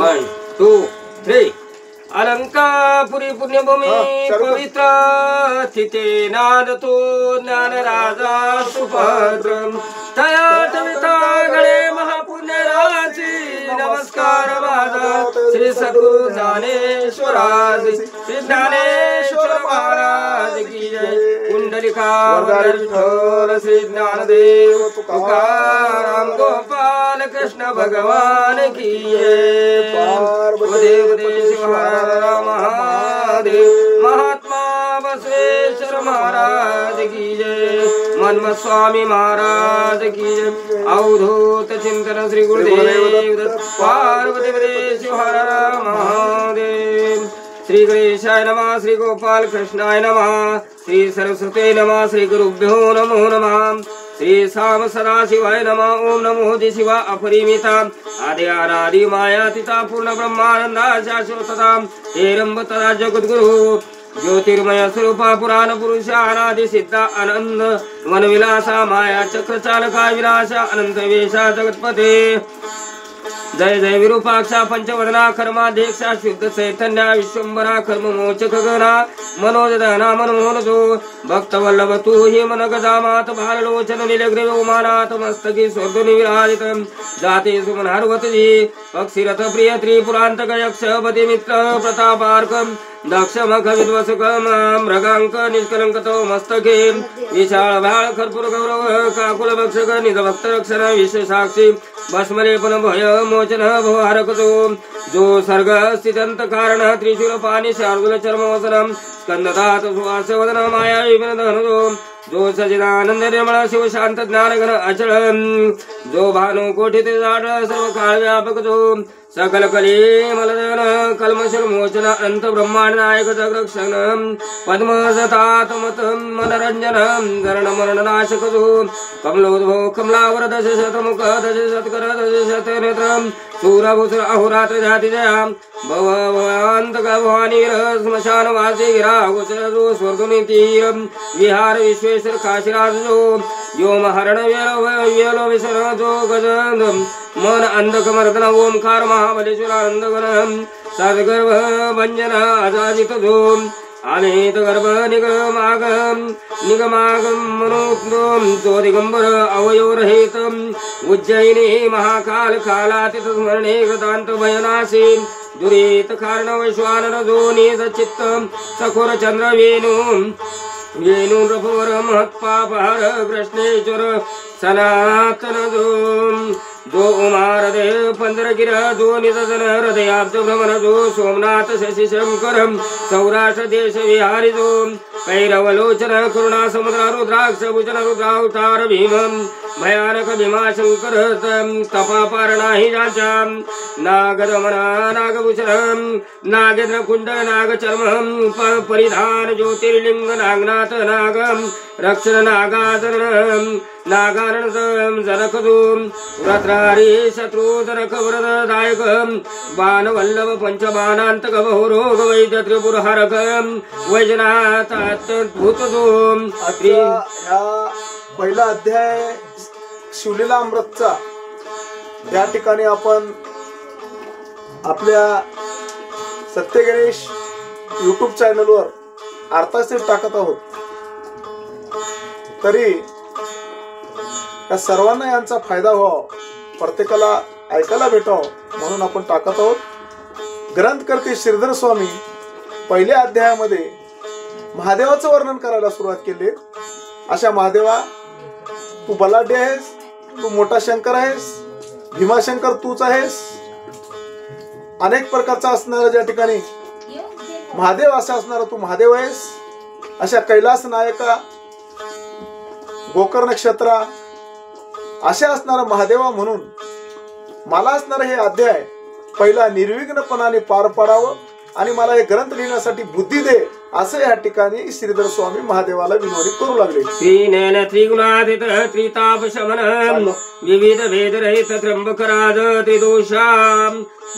1 2 3 अलंकापुरी पुण्यभूमी पवित्र तिथे नादतो ज्ञान राजा सुभद्र तया ठविता गणे महापुण्यराजी नमस्कार माझा श्री सद्गुरु ज्ञानेश्वराज श्री ज्ञानेश्वर महाराज की जय कुंडलिका विठ्ठल श्री ज्ञानदेव तुकाराम गोपाल कृष्ण भगवान की जय देव देव महादेव महात्मा बसवेश्वर महाराज की जय मनमत स्वामी महाराज की जय अवधूत चिंतन श्री गुरुदेव पार्वती शिव हर महादेव श्री गणेशाय नमः श्री गोपाल कृष्णाय नमः श्री सरस्वती नमः श्री गुरुभ्यो नमो नमः श्री साम सदाशिवाय नमः ओम नमो शिवा अपरिमिता आदि अनादि मायातीता पूर्ण ब्रह्मानंदा शाश्वतता हेरंब तदा जगद्गुरु ज्योतिर्मय स्वरूपा पुराण पुरुष अनादि सिद्धा आनंद मन विलासा माया चक्र चालका विनाशा अनंत वेशा जगतपते जय जय विरूपाक्षा पंचवदना कर्माध्यक्षा शुद्ध चैतन्य विश्वंभरा कर्म मोचक गणा मनोजदना मनमोहनजो भक्त वल्लभ तू हि मन गजामात भाललोचन नीलग्रीव उमानाथ मस्तकी स्वर्धनि विराजित जाते सुमन हरवतजी पक्षिरथ प्रिय त्रिपुरांतक यक्ष पति मित्र प्रतापार्कम दक्ष मख विद्वसुकम मृगांक निष्कलंकतो मस्तके विशाल भाळ कर्पूर गौरव काकुल भक्षक निज भक्त रक्षण विश्व साक्षी भस्मलेपन भय मोचन भवहारक जो सर्ग स्थितंत कारण त्रिशूल पाणी शार्दूल चर्म वसनम स्कंदतात सुवास वदन माया विपिन धनुजो जो सचिदानंद निर्मळ शिव शांत ज्ञान घन अचळ जो भानु कोठित जाड सर्व काळ व्यापक जो सकल कली मलदन कल्मशल मोचन अनंत ब्रह्मांड नायक जगरक्षण पद्मजतात मत मनरंजन धरण मरण नाशक जो कमलोद्भव कमलावर दश शतमुख दश शतकर दश शत नेत्र सूरभूसुर अहोरात्र जाति जया भव भवांत भवानी स्मशान वासी गिरा गोचर जो स्वर्गुनि तीर विहार विश्वेश्वर काशीराज जो व्योम हरण वेलो विसर जो गजंद मन अंधकमर्दन ओंकार महाबलेश्वर आनंदगण सद्गर्भ भंजन अजाजित जो आमेत गर्भ निगमागम मनोत्तम जो दिगंबर अवयोरहित उज्जयिनी महाकाल कालातीत स्मरणे गदांत भयनाशी दुरित कारण वैश्वानर जो निज चित्त सखोर चंद्र वेणु रघुवर महत्पापहार कृष्णेश्वर सनातन जो उमार देव पंदरगिर जो निजन हृदयाब्ज भ्रमण जो सोमनाथ शशि शंकर सौराष्ट्र देश विहारी जो कैरवलोचन करुणा समुद्र रुद्राक्ष भुजन रुद्रावतार भीम भयानक भीमाशंकर तपापार नाही जाचा नागदमना नागभूषण नागेंद्र कुंड नागचर्म परिधान ज्योतिर्लिंग नागनाथ नाग रक्षण नागादरण नागारण जनकदो व्रत्रारी शत्रु जनक वरदायक बाण वल्लभ पंचबाणांतक बहुरोग वैद्य त्रिपुर हरक वैजनाथ भूतदो ह्या पहिला अध्याय शिवलीला अमृतचा या ठिकाणी आपण आपल्या सत्य गणेश YouTube चॅनलवर अर्थात टाकत आहोत। तरी या सर्वांना यांचा फायदा व्हावा, प्रत्येकाला ऐकायला भेटावं म्हणून आपण टाकत आहोत। ग्रंथकर्ते श्रीधर स्वामी पहिल्या अध्यायामध्ये महादेवाचं वर्णन करायला सुरुवात केली। अशा महादेवा, तू बलाढ्य आहेस, तू मोठा शंकर आहेस, भीमाशंकर तूच आहेस, अनेक प्रकारचा असणारा ज्या ठिकाणी महादेव असा असणारा तू महादेव आहेस। अशा कैलास नायका, गोकर्ण नक्षत्रा अशा असणारा महादेवा म्हणून मला असणारा हे अध्याय पहिला निर्विघ्नपणाने पार पाडावं आणि मला हे ग्रंथ लिहिण्यासाठी बुद्धी दे असं या ठिकाणी श्रीधर स्वामी महादेवाला विनवणी करू लागले। श्रीनयन त्रिगुणातीत त्रिताप शमन विविध भेद रहित त्र्यंबकराज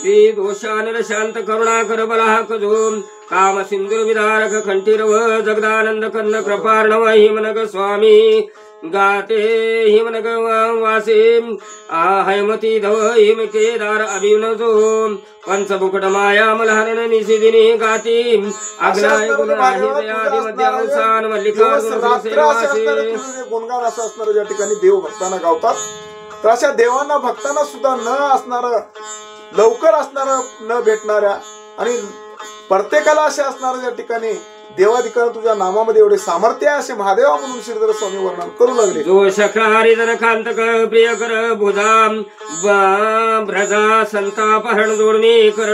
त्रिदोषानल शांत करुणाकर बलाहक जो काम सिंधुर विदारक कंठीरव जगदानंद कन्न कृपार्णव हिमनग स्वामी गाते हिमनग वासे हैमती धव हिम केदार अभिनजो पंचमुकुट माया मलहरण निशिदिनी गाती अग्नाय गुणराहित आदि मध्य अवसान मल्लिकार्जुन सेवासे गुणगान असं असणारं ज्या ठिकाणी देव भक्तांना गावतात, तर अशा देवांना भक्तांना सुद्धा न असणार, लवकर असणार न भेटणाऱ्या आणि प्रत्येकाला असे असणाऱ्या ज्या ठिकाणी देवाधिकाला तुझ्या नामामध्ये एवढे सामर्थ्य आहे असे महादेवा म्हणून श्रीधर स्वामी वर्णन करू लागले. जो शक्रारी जन कांतक प्रिय कर भुजा भ्रजा संताप हरण जोडणी कर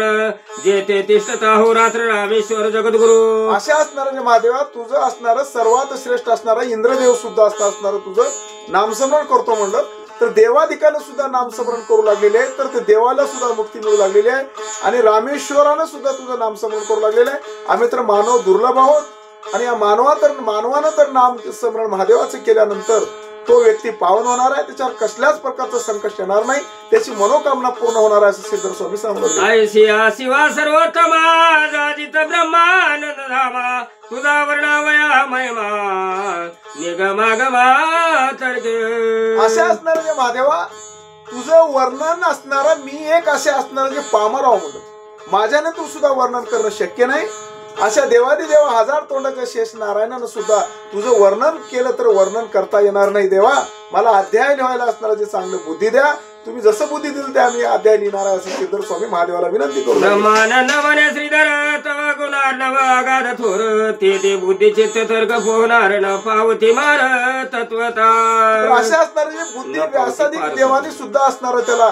जे ते तिष्ठता हो रात्र रामेश्वर जगद्गुरु. असे असणारे महादेवा तुझं असणार सर्वात श्रेष्ठ असणारा इंद्रदेव सुद्धा असणार तुझं नामस्मरण करतो म्हणलं, तर देवाधिकानं सुद्धा नामस्मरण करू लागलेले आहे, तर ते देवाला सुद्धा मुक्ती मिळू लागलेली आहे आणि रामेश्वरानं सुद्धा तुझं नामस्मरण करू लागलेलं आहे. आम्ही तर मानव दुर्लभ आहोत आणि या मानवानं तर नामस्मरण महादेवाचं केल्यानंतर तो व्यक्ती पावन होणार आहे, त्याच्यावर कसल्याच प्रकारचं संकट येणार नाही, त्याची मनोकामना पूर्ण होणार आहे असं श्रीधर स्वामी सांगतात. ऐशिया शिवा सर्वोत्तमा जाजित ब्रह्मानंद धामा तुझा वर्णावया महिमा निगमागमा तर्के. असे असणारे जे महादेवा तुझं वर्णन असणारा मी एक असे असणारे जे पामर आहो म्हणलं, माझ्याने तू सुद्धा वर्णन करणं शक्य नाही. अशा देवादी देवा हजार तोंडाच्या शेष नारायणानं सुद्धा तुझं वर्णन केलं तर वर्णन करता येणार नाही. देवा मला अध्याय लिहायला असणारा जे चांगलं बुद्धी द्या, तुम्ही जसं बुद्धी दिली ते आम्ही अध्याय लिहिणार आहे असं श्रीधर स्वामी महादेवाला विनंती करू. नमन श्रीधर तव गुणार नव अगाध थोर ते बुद्धी चित्त तर्क पोहणार न पावती मार तत्वता. असे असणारे जे बुद्धी व्यासादिक देवानी सुद्धा असणार त्याला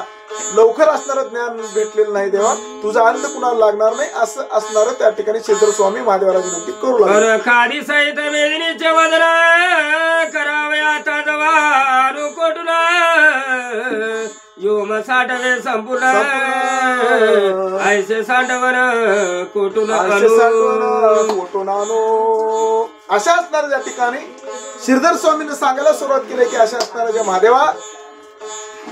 लवकर असणारं ज्ञान भेटलेलं नाही. देवा तुझा अंत कुणाला लागणार नाही असं असणार त्या ठिकाणी श्रीधर स्वामी महादेवाला विनंती करू लागले. खादी सहित मेदिनीचे वदन करावे आता जवानु कोटून योम साठवे संपूर्ण ऐसे सांडवर कोटून आणू. अशा असणाऱ्या त्या ठिकाणी श्रीधर स्वामींनी सांगायला सुरुवात केली की अशा असणाऱ्या ज्या महादेवा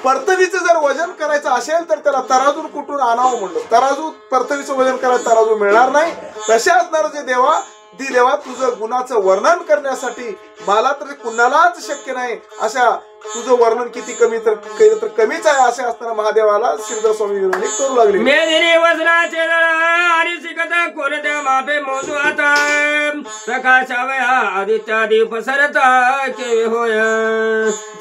पृथ्वीचं जर वजन करायचं असेल तर त्याला तराजून कुठून आणावं म्हणलं, तराजू पृथ्वीचं वजन करायला तराजू मिळणार नाही. तसे असणार जे देवा तुझं गुणाचं वर्णन करण्यासाठी मला तर कुणालाच शक्य नाही. अशा तुझं वर्णन किती कमी तर केलं तर कमीच आहे असे असताना महादेवाला श्रीधर स्वामी विनंती करू लागले. मेदिनी वजनाचे आणि शिकत कोणत्या मापे मोजू आता प्रकाशावया आदित्या दीप सरता के होय.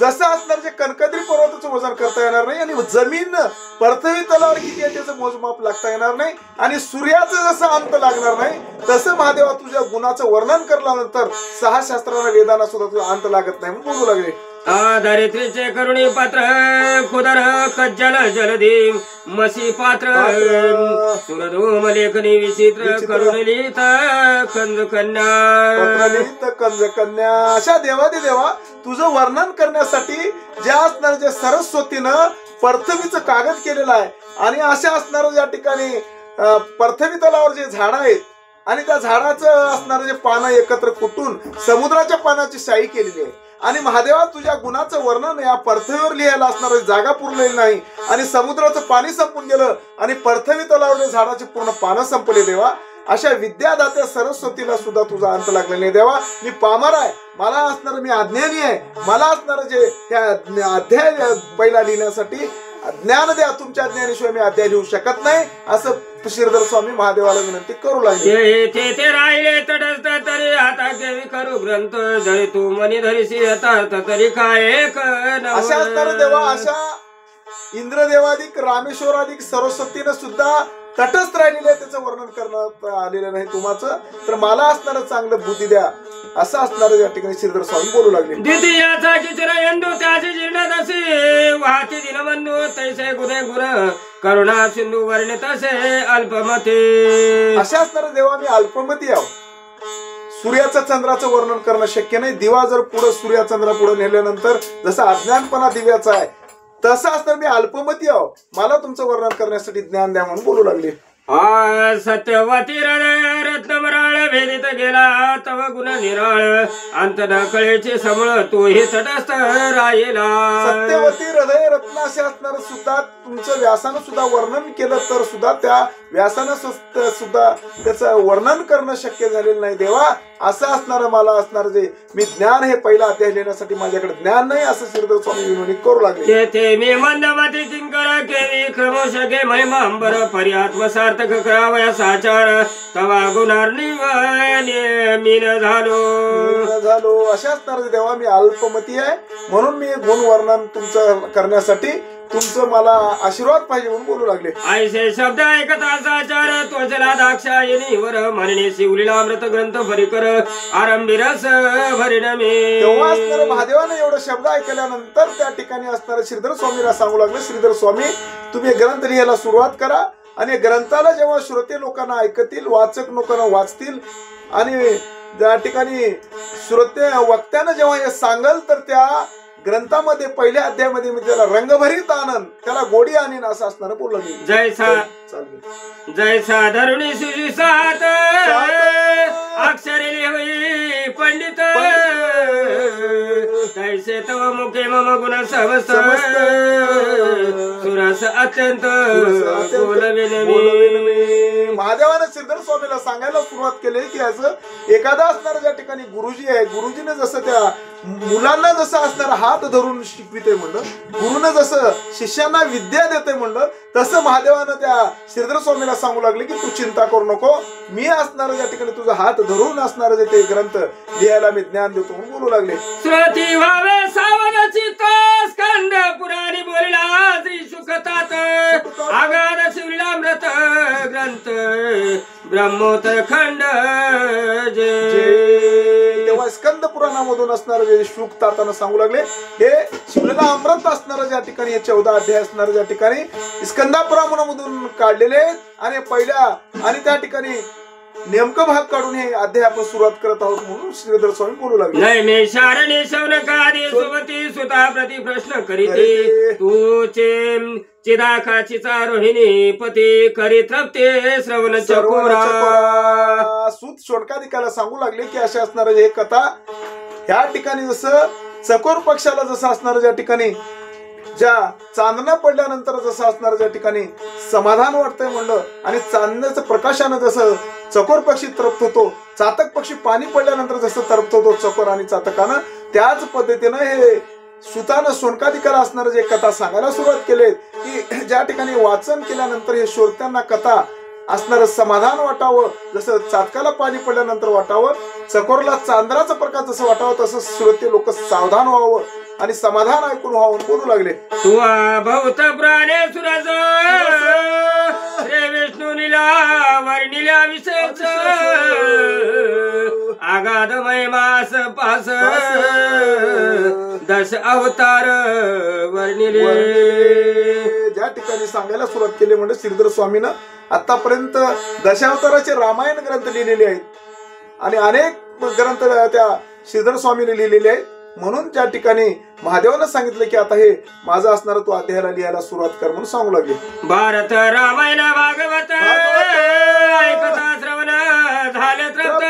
जसं असणार जे कनकद्री पर्वताचं वजन करता येणार नाही आणि जमीन पृथ्वी तलावर किती आहे त्याचं मोजमाप लागता येणार नाही आणि सूर्याचं जसं अंत लागणार नाही तसं महादेवा तुझ्या गुणाचं वर्णन करल्यानंतर 6 शास्त्रांना वेदांना सुद्धा तुझा अंत लागत नाही म्हणून बोलू लागले. दारित्र्याचे करुणी पात्र खुदर कज्जल जलधी मसी पात्र सुरधूम लेखनी विचित्र करुण लिहित कंज कन्या. अशा देवादी देवा तुझं वर्णन करण्यासाठी ज्या असणार जे सरस्वतीनं पृथ्वीचं कागद केलेलं आहे आणि अशा असणार या ठिकाणी पृथ्वी तलावर जे झाड आहेत आणि त्या झाडाचं असणारे जे पानं एकत्र कुटून समुद्राच्या पानाची शाई केलेली आहे आणि महादेवा तुझ्या गुणाचं वर्णन या पृथ्वीवर लिहायला असणार जागा पुरलेली नाही आणि समुद्राचं पाणी संपून गेलं आणि पृथ्वी तलावर झाडाची पूर्ण पानं संपले. देवा अशा विद्यादात्या सरस्वतीला सुद्धा तुझा अंत लागलेला नाही. देवा मी पामर आहे, मला असणार मी अज्ञानी आहे, मला असणार जे ह्या अध्याय पहिला लिहिण्यासाठी ज्ञान द्या, तुमच्या ज्ञानाशिवाय मी अध्याय लिहू शकत नाही असं श्रीधर स्वामी महादेवाला विनंती करू लागले. ते राहिले तटस्थ तरी आता केवी करू ग्रंथ जरी तू मनी धरीसी यथार्थ तरी काय अशा असणार देवा अशा इंद्रदेवाधिक रामेश्वराधिक सरस्वतीनं सुद्धा तटस्थ राहिलेले त्याचं वर्णन करण्यात आलेलं नाही तुम्हाचं, तर मला असणारं चांगलं बुद्धी द्या असं असणारं या ठिकाणी श्रीधर स्वामी बोलू लागले. द्वितीयाचा चित्र यंदू त्याचे जीर्ण तसे वाहते दिनबंधू तैसे गुणे गुण करुणा सिंधू वर्णे तसे अल्पमते. अशा असणारं देवा मी अल्पमती आहो. सूर्याचं चंद्राचं वर्णन करणं शक्य नाही. दिवा जर पुढे सूर्या चंद्रा पुढे नेल्यानंतर जसं अज्ञानपणा दिव्याचा आहे तसं असताना मी अल्पमती आहो, मला तुमचं वर्णन करण्यासाठी ज्ञान द्या म्हणून बोलू लागले. सत्यवती रत्नमराळ भेदित गेला तव गुण निराळ अंत न कळेचे समळ तो हे तटस्थ राहिला सत्यवती हृदय रत्न असे असणार सुद्धा तुमचं व्यासानं सुद्धा वर्णन केलं तर सुद्धा त्या व्यासानं सुद्धा त्याचं वर्णन करणं शक्य झालेलं नाही देवा असं असणार मला असणार जे मी ज्ञान हे पहिला अध्याय लिहिण्यासाठी माझ्याकडे ज्ञान नाही असं श्रीधर स्वामी विनोदी करू लागले तेथे मी मंदमती किंकर केवी क्रमश घे महिमा अंबर परी आत्मसार्थक करावया साचार तवा गुणार मीन झालो अशा असणार देवा मी अल्पमती आहे म्हणून मी गुण वर्णन तुमचं करण्यासाठी तुमचं मला आशीर्वाद पाहिजे म्हणून बोलू लागले ऐसे शब्द ऐकता साचार त्वचला दाक्षायनी वर म्हणणे शिवलीला अमृत ग्रंथ भरीकर आरंभी रस भरिणमे तेव्हा असणार महादेवाने एवढे शब्द ऐकल्यानंतर त्या ठिकाणी असणाऱ्या श्रीधर स्वामीला सांगू लागले श्रीधर स्वामी तुम्ही ग्रंथ लिहायला सुरुवात करा आणि ग्रंथाला जेव्हा श्रोते लोकांना ऐकतील वाचक लोकांना वाचतील आणि त्या ठिकाणी श्रोते वक्त्यानं जेव्हा हे सांगल तर त्या ग्रंथामध्ये पहिल्या अध्यायामध्ये मी त्याला रंगभरीत आनंद त्याला गोडी आणीन असं असणार बोललं मी जैसा धरुणी सुजिसात अक्षरे लिहि पंडित कैसे तव मुखे मम गुण समस्त सुरस अत्यंत महादेवाने श्रीधर स्वामीला सांगायला सुरुवात केली की असं एखादा असणार ज्या ठिकाणी गुरुजी आहे गुरुजीने जसं त्या मुलांना जसं असणार हात धरून शिकविते म्हणलं गुरुनं जसं शिष्यांना विद्या देते म्हणलं तसं महादेवानं त्या श्रीधर स्वामीला सांगू लागले की तू चिंता करू नको मी असणार या ठिकाणी तुझा हात धरून असणार जे ते ग्रंथ लिहायला मी ज्ञान देतो म्हणून बोलू लागले श्रोती व्हावे सावध चित्त स्कंद पुराणी बोलला श्री सुखतात आगाध शिवलामृत ग्रंथ ब्रह्मोत्तर खंड तेव्हा स्कंद पुराणामधून असणार जे शुक ताताना सांगू लागले हे शिवलेला अमृत असणार ज्या ठिकाणी हे 14 अध्याय असणार ज्या ठिकाणी स्कंदापुराणामधून काढलेले आणि पहिल्या आणि त्या ठिकाणी नेमकं भाग काढून हे अध्याय आपण सुरुवात करत आहोत म्हणून श्रीधर स्वामी बोलू लागले नाही मे शारणे शौनकादी सुमती सुता प्रति प्रश्न करीते तूचे चिदाकाची रोहिणी पती करी तृप्ते श्रवण चकोरा सूत शौनकादिकाला सांगू लागले की अशा असणार हे कथा ह्या ठिकाणी जसं चकोर पक्षाला जसं असणार ज्या ठिकाणी ज्या चांदणं पडल्यानंतर जसं असणार ज्या ठिकाणी समाधान वाटतंय म्हणलं आणि चांदण्याचं प्रकाशानं जसं चकोर पक्षी तृप्त होतो चातक पक्षी पाणी पडल्यानंतर जसं तृप्त होतो चकोर आणि चातकानं त्याच पद्धतीनं हे सुतानं शौनकादिकाला असणार जे कथा सांगायला सुरुवात केले की ज्या ठिकाणी वाचन केल्यानंतर हे श्रोत्यांना कथा असणार समाधान वाटावं जसं चातकाला पाणी पडल्यानंतर वाटावं चकोरला चांदराचा प्रकाश जसं वाटावं तसं श्रोते लोक सावधान व्हावं आणि समाधान ऐकून व्हावं बोलू लागले तुवा भवत प्राणे सुरज श्री विष्णू लीला वर्णिल्या विशेष आगाध महिमास पास दश अवतार वर्णिले ज्या ठिकाणी सांगायला सुरुवात केली म्हणजे श्रीधर स्वामीनं आतापर्यंत दशावताराचे रामायण ग्रंथ लिहिलेले आहेत आणि अनेक ग्रंथ त्या श्रीधर स्वामीने लिहिलेले आहेत म्हणून त्या ठिकाणी महादेवानं सांगितलं की आता हे माझं असणार तू अध्यायाला लिहायला सुरुवात कर म्हणून सांगू लागले भारत रामायण भागवत ऐकता श्रवण झाले तृप्त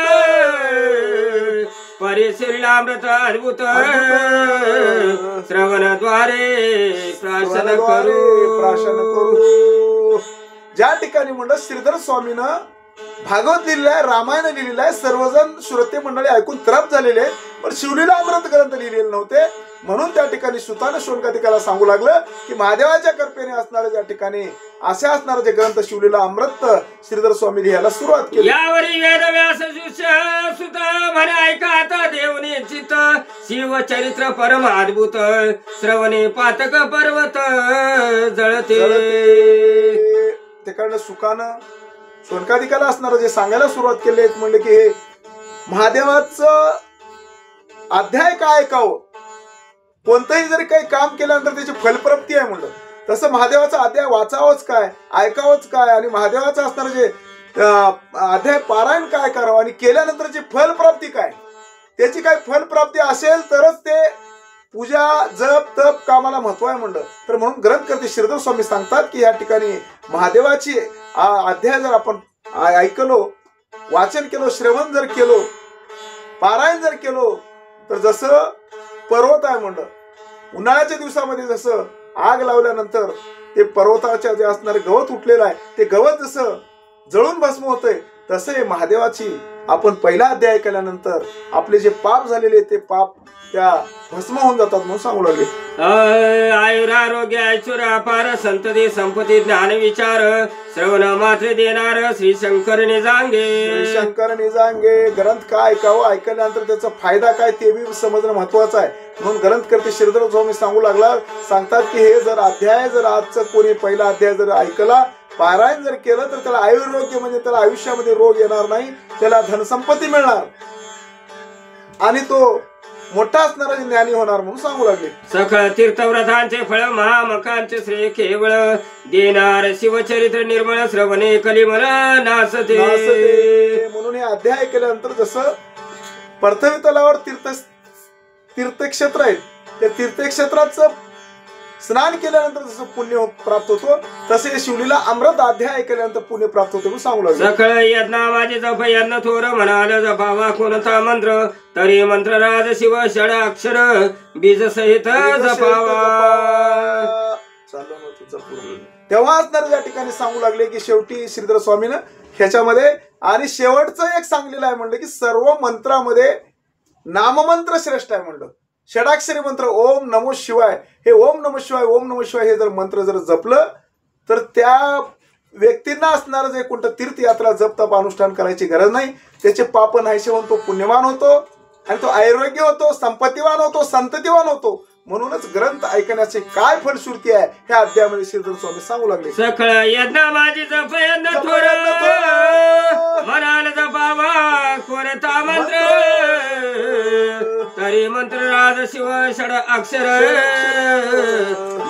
परिशिलामृत अद्भुत श्रवणाद्वारे प्राशन करू ज्या ठिकाणी म्हणलं श्रीधर स्वामीनं भागवत लिहिलेलं आहे रामायण लिहिलेलं आहे सर्वजण श्रोते मंडळी ऐकून त्रप झालेले पण शिवलीला अमृत ग्रंथ लिहिलेले नव्हते म्हणून त्या ठिकाणी सुतानं शौनकादिकाला सांगू लागलं की महादेवाच्या कृपेने असणारे ज्या ठिकाणी असे असणारे जे ग्रंथ शिवलीला अमृत श्रीधर स्वामी लिहायला सुरुवात केली यावरी वेद व्यास सुत म्हणे ऐका आता देवने चित शिव चरित्र परम अद्भुत श्रवणे पातक पर्वत जळते ते कारण सुखानं शौनकादिकाला असणार जे सांगायला सुरुवात केली म्हणले की हे महादेवाचं अध्याय काय ऐकावं कोणतंही जरी काही काम केल्यानंतर त्याची फलप्राप्ती आहे म्हणलं तसं महादेवाचा अध्याय वाचावंच काय ऐकावंच काय आणि महादेवाचं असणार जे अध्याय पारायण काय करावं आणि केल्यानंतरची फलप्राप्ती काय त्याची काय फलप्राप्ती असेल तरच ते पूजा जप तप कामाला महत्व आहे म्हणलं तर म्हणून ग्रंथकर्ते श्रीधर स्वामी सांगतात की या ठिकाणी महादेवाची अध्याय जर आपण ऐकलो वाचन केलं, श्रवण जर केलो, पारायण जर केलो, तर जसं पर्वत आहे म्हणलं, उन्हाळ्याच्या दिवसामध्ये जसं आग लावल्यानंतर ते पर्वताच्या जे असणारे गवत उठलेलं आहे, ते गवत जसं जळून भस्म होतंय, तसं हे महादेवाची आपण पहिला अध्याय केल्यानंतर आपले जे पाप झालेले ते पाप त्या भस्म होऊन जातात म्हणून सांगू लागले. आयुरारोग्य ऐश्वर्य अपार संतती संपत्ती ज्ञान विचार श्रवण मात्र देणार श्री शंकर निजांगे. शंकर निजांगे. ग्रंथ काय ऐकावं, ऐकल्यानंतर त्याचा फायदा काय ते बी समजणं महत्वाचं आहे. म्हणून ग्रंथकर्ते श्रीधर स्वामी सांगू सांगतात की हे जर अध्याय जर आजचं कोणी पहिला अध्याय जर ऐकला, पारायण जर केलं, तर त्याला आयुर्रोग्य म्हणजे त्याला आयुष्यामध्ये रोग येणार नाही, त्याला धनसंपत्ती मिळणार आणि तो मोठा असणारा ज्ञानी होणार म्हणून सांगू लागले. सखळ तीर्थव्रतांचे फळ महामकांचे श्रेय केवळ देणार शिवचरित्र निर्मळ श्रवणे कलिमल नासते. म्हणून हे अध्याय केल्यानंतर जसं पृथ्वी तलावर तीर्थक्षेत्र आहे, त्या तीर्थक्षेत्राचं स्नान केल्यानंतर जसं पुण्य प्राप्त होतो, तसे शिवलीला अमृत अध्याय केल्यानंतर पुण्य प्राप्त होते म्हणून सांगू लागले. सखळ यज्ञा माझे जप यज्ञ थोर म्हणाल जपावा कोणता मंत्र तरी मंत्र राज शिव षड अक्षर बीज सहित जपावा. तेव्हा असणार या ठिकाणी सांगू लागले की शेवटी श्रीधर स्वामीनं ह्याच्यामध्ये आणि शेवटचं एक सांगलेलं आहे म्हणलं की सर्व मंत्रामध्ये नाममंत्र श्रेष्ठ आहे म्हणलं. षडाक्षरी मंत्र ओम नमो शिवाय, हे ओम नमो शिवाय ओम नमो शिवाय हे जर मंत्र जर जपलं तर त्या व्यक्तींना असणारं जे कोणतं तीर्थयात्रा जप तप अनुष्ठान करायची गरज नाही, त्याचे पाप नाहीसे होऊन तो पुण्यवान होतो आणि तो आरोग्य होतो, संपत्तीवान होतो, संततीवान होतो. म्हणूनच ग्रंथ ऐकण्याचे काय फलश्रुती आहे हे अध्यायामध्ये श्रीधर स्वामी सांगू लागले. सखळ यज्ञ माझी जप यज्ञ थोर म्हणाल जपावा कोणता मंत्र तरी मंत्र राज शिव षड अक्षर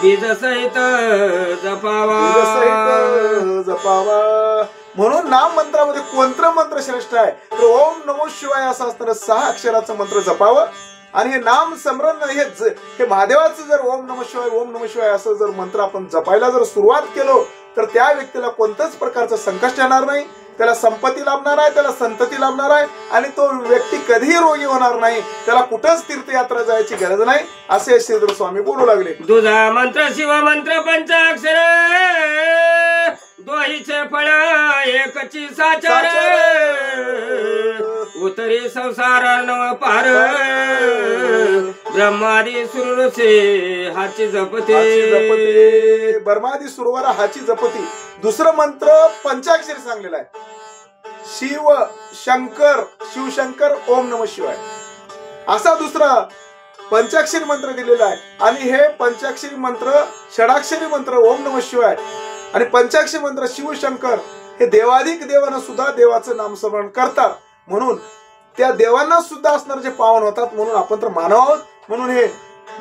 बीज सहित जपावा. म्हणून नाम मंत्रामध्ये कोणतं मंत्र श्रेष्ठ आहे तर ओम नमो शिवाय असं असणारं 6 अक्षराचं मंत्र जपावं. आणि हे नाम स्मरण हे महादेवाचं जर ओम नमः शिवाय असं जर मंत्र आपण जपायला जर सुरुवात केलो तर त्या व्यक्तीला कोणत्याच प्रकारचं संकट येणार नाही, त्याला संपत्ती लाभणार आहे, त्याला संतती लाभणार आहे आणि तो व्यक्ती कधीही रोगी होणार नाही, त्याला कुठंच तीर्थयात्रा जायची गरज नाही असे श्रीधर स्वामी बोलू लागले. तुझा मंत्र शिव मंत्र पंचाक्षर दोहीचे फळ एकची साचार उतरी संसार नव पार ब्रह्मादी सुरसे हाची जपते. ब्रह्मादी सुरवर हाची जपती. दुसरं मंत्र पंचाक्षरी सांगलेला आहे शिव शंकर शिवशंकर ओम नमः शिवाय असा दुसरा पंचाक्षरी मंत्र दिलेला आहे. आणि हे पंचाक्षरी मंत्र षडाक्षरी मंत्र ओम नमः शिवाय आणि पंचाक्षरी मंत्र शिवशंकर हे देवाधिक देवांना सुद्धा देवाचं नामस्मरण करतात. म्हणून त्या देवांना सुद्धा असणारे जे पावन होतात म्हणून आपण तर मानव आहोत. म्हणून हे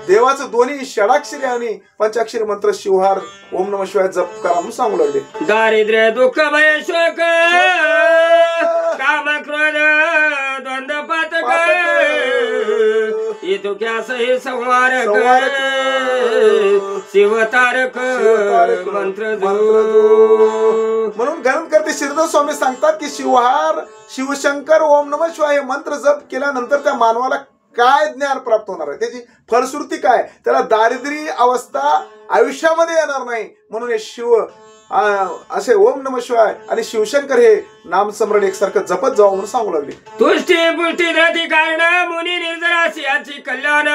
देवाचं दोन्ही षडाक्षरी आणि पंचाक्षरी मंत्र शिवहार ओम नमः शिवाय जप करा म्हणून सांगू लागले. दारिद्र्य दुःख भय शोक काम क्रोध द्वंद्व पातक इतुक्यास हे संवारक शिवतारक मंत्र जो. म्हणून ग्रंथकर्ते श्रीधर स्वामी सांगतात की शिवहार शिवशंकर ओम नमः शिवाय हे मंत्र जप केल्यानंतर त्या मानवाला काय ज्ञान प्राप्त होणार आहे, त्याची फलश्रुती काय, त्याला दारिद्र्य अवस्था आयुष्यामध्ये येणार नाही. म्हणून हे शिव असे ओम नमः शिवाय आणि शिवशंकर हे नामस्मरण एकसारखं जपत जावं म्हणून सांगू लागले. तुष्टी पुष्टी धरती कारण मुनी निर्जराशी याची कल्याण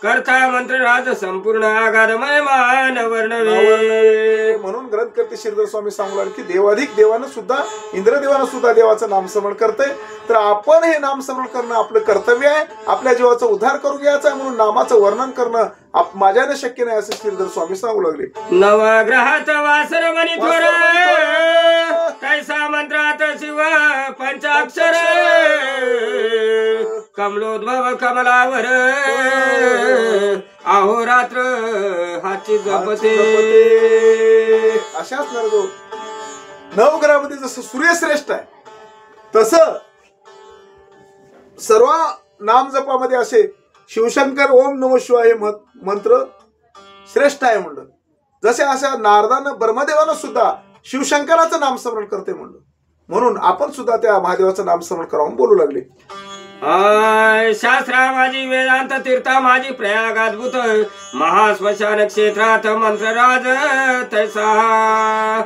करता मंत्र राज संपूर्ण आगाधमय मान वर्णवे. म्हणून ग्रंथकर्ते श्रीधर स्वामी सांगू लागले की देवाधिक देवानं सुद्धा इंद्रदेवानं सुद्धा देवाचं नामस्मरण करते. तर आपण हे नामस्मरण करणं आपलं कर्तव्य आहे, आपल्या जीवाचा उद्धार करून घ्यायचा आहे. म्हणून नामाचं वर्णन करणं माझ्याने शक्य नाही असे श्रीधर स्वामी सांगू लागले. नवग्रहात वासर मनी थोर कैसा मंत्रात शिव पंचाक्षर कमलोद्भव कमलावर अहोरात्र हाची जपते. अशाच नरदो नवग्रहामध्ये जसं सूर्य श्रेष्ठ आहे तसं सर्व नाम जपामध्ये असे शिवशंकर ओम नमः शिवाय हे मंत्र श्रेष्ठ आहे म्हणलं. जसे अशा नारदानं ब्रह्मदेवानं सुद्धा शिवशंकराचं नामस्मरण करते म्हणलं. म्हणून आपण सुद्धा त्या महादेवाचं नामस्मरण करावं म्हणून बोलू लागले. शास्त्रा माझी वेदांत तीर्था माझी प्रयाग अद्भुत महास्मशान क्षेत्रात मंत्रराज तैसा.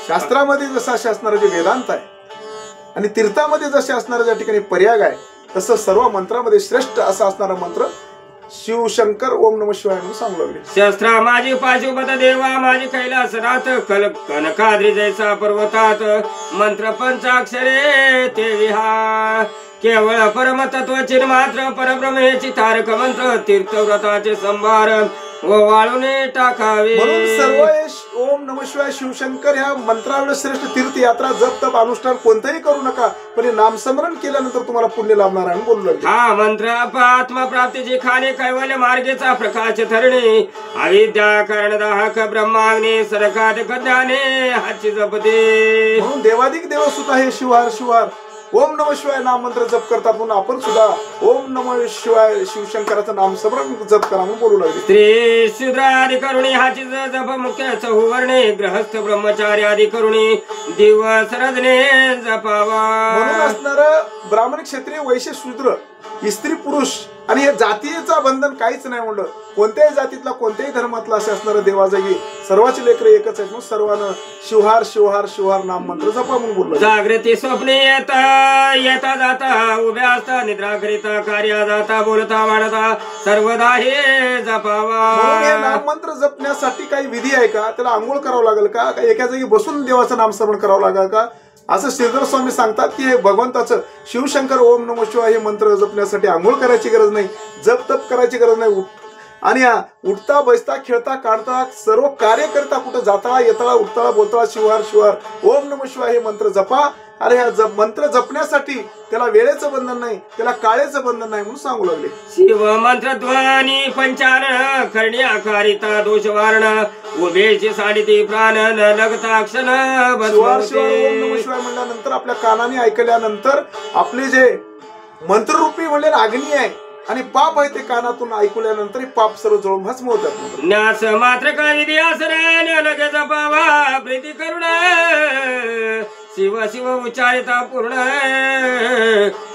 शास्त्रामध्ये जसा असणारं जे वेदांत आहे आणि तीर्थामध्ये जसे असणारं ज्या ठिकाणी पर्याग आहे तसं सर्व मंत्रामध्ये श्रेष्ठ असा असणारा मंत्र शिवशंकर ओम नमः शिवाय म्हणून सांगू लागले. शस्त्रा माझी पाशुपत देवा माझी कैलासनाथ कनकाद्री जैसा पर्वतात मंत्र पंचाक्षरे ते विहा. केवळ परमतत्वचिन मात्र परब्रह्मेची तारक मंत्र तीर्थव्रताचे संभार व वाळूने टाकावे. म्हणून सर्व ओम नमः शिवाय शिवशंकर ह्या मंत्रावेळ श्रेष्ठ तीर्थयात्रा जप तप अनुष्ठान कोणतंही करू नका, पण हे नामस्मरण केल्यानंतर तुम्हाला पुण्य लाभणार आहे बोलू लागले. हा मंत्र आत्मप्राप्तीची खाणे कैवल्य मार्गेचा प्रकाश ठरणे अविद्या कारणदाहक ब्रह्माग्नी सरकात कद्याने हाची जपते. म्हणून देवाधिक देव सुद्धा हे शिवहार शिवहार ओम नमः शिवाय नाम मंत्र जप करतात, म्हणून आपण सुद्धा ओम नमः शिवाय शिवशंकराचं नाम स्मरण जप करा म्हणून बोलू लागले. स्त्री शूद्र आदी करुणी हाची जप मुख्य चहुवर्णे गृहस्थ ब्रह्मचारी आदी करुणी दिवस रजने जपावा. म्हणून असणार ब्राह्मण क्षत्रिय वैश्य शूद्र स्त्री पुरुष आणि हे जातीचं बंधन काहीच नाही म्हणलं. कोणत्याही जातीतला कोणत्याही धर्मातला असे असणारं देवाजागी सर्वांची लेकरं एकच आहेत म्हणून सर्वांना शिवहार शिवहार शिवहार नाम मंत्र जपा म्हणून बोललो. जागृती स्वप्ने येता येता जाता उभ्या असता निद्रा करिता कार्या जाता बोलता वाढता सर्वदा हे जपावा. म्हणून हे नाम मंत्र जपण्यासाठी काही विधी आहे का? त्याला आंघोळ करावं लागेल का? एका जागी बसून देवाचं नामस्मरण करावं लागेल का? असं श्रीधर स्वामी सांगतात की हे भगवंताचं शिवशंकर ओम नमः शिवाय हे मंत्र जपण्यासाठी आंघोळ करायची गरज नाही, जप तप करायची गरज नाही. आणि उठता बसता खेळता काढता सर्व कार्य करता कुठं जाता येता उठता बोलता शिवहार शिवहार ओम नमः शिवाय हे मंत्र जपा. अरे ह्या मंत्र जपण्यासाठी त्याला वेळेचं बंधन नाही, त्याला काळेचं बंधन नाही म्हणून सांगू लागले. शिव मंत्र ध्वनी पंचारण करणी आकारिता दोष वारण उभेची साडिती प्राण न लगता क्षण शिवार शिवार ओम नमः शिवाय म्हणल्यानंतर आपल्या कानाने ऐकल्यानंतर आपले जे मंत्ररूपी म्हणले अग्नी आहे आणि पाप आहे ते कानातून ऐकल्यानंतर पाप सर्व जळून भस्म होतात. न्यास मात्र का विधी आसने लगेच पावा प्रीती करुण शिव शिव उच्चारिता पूर्ण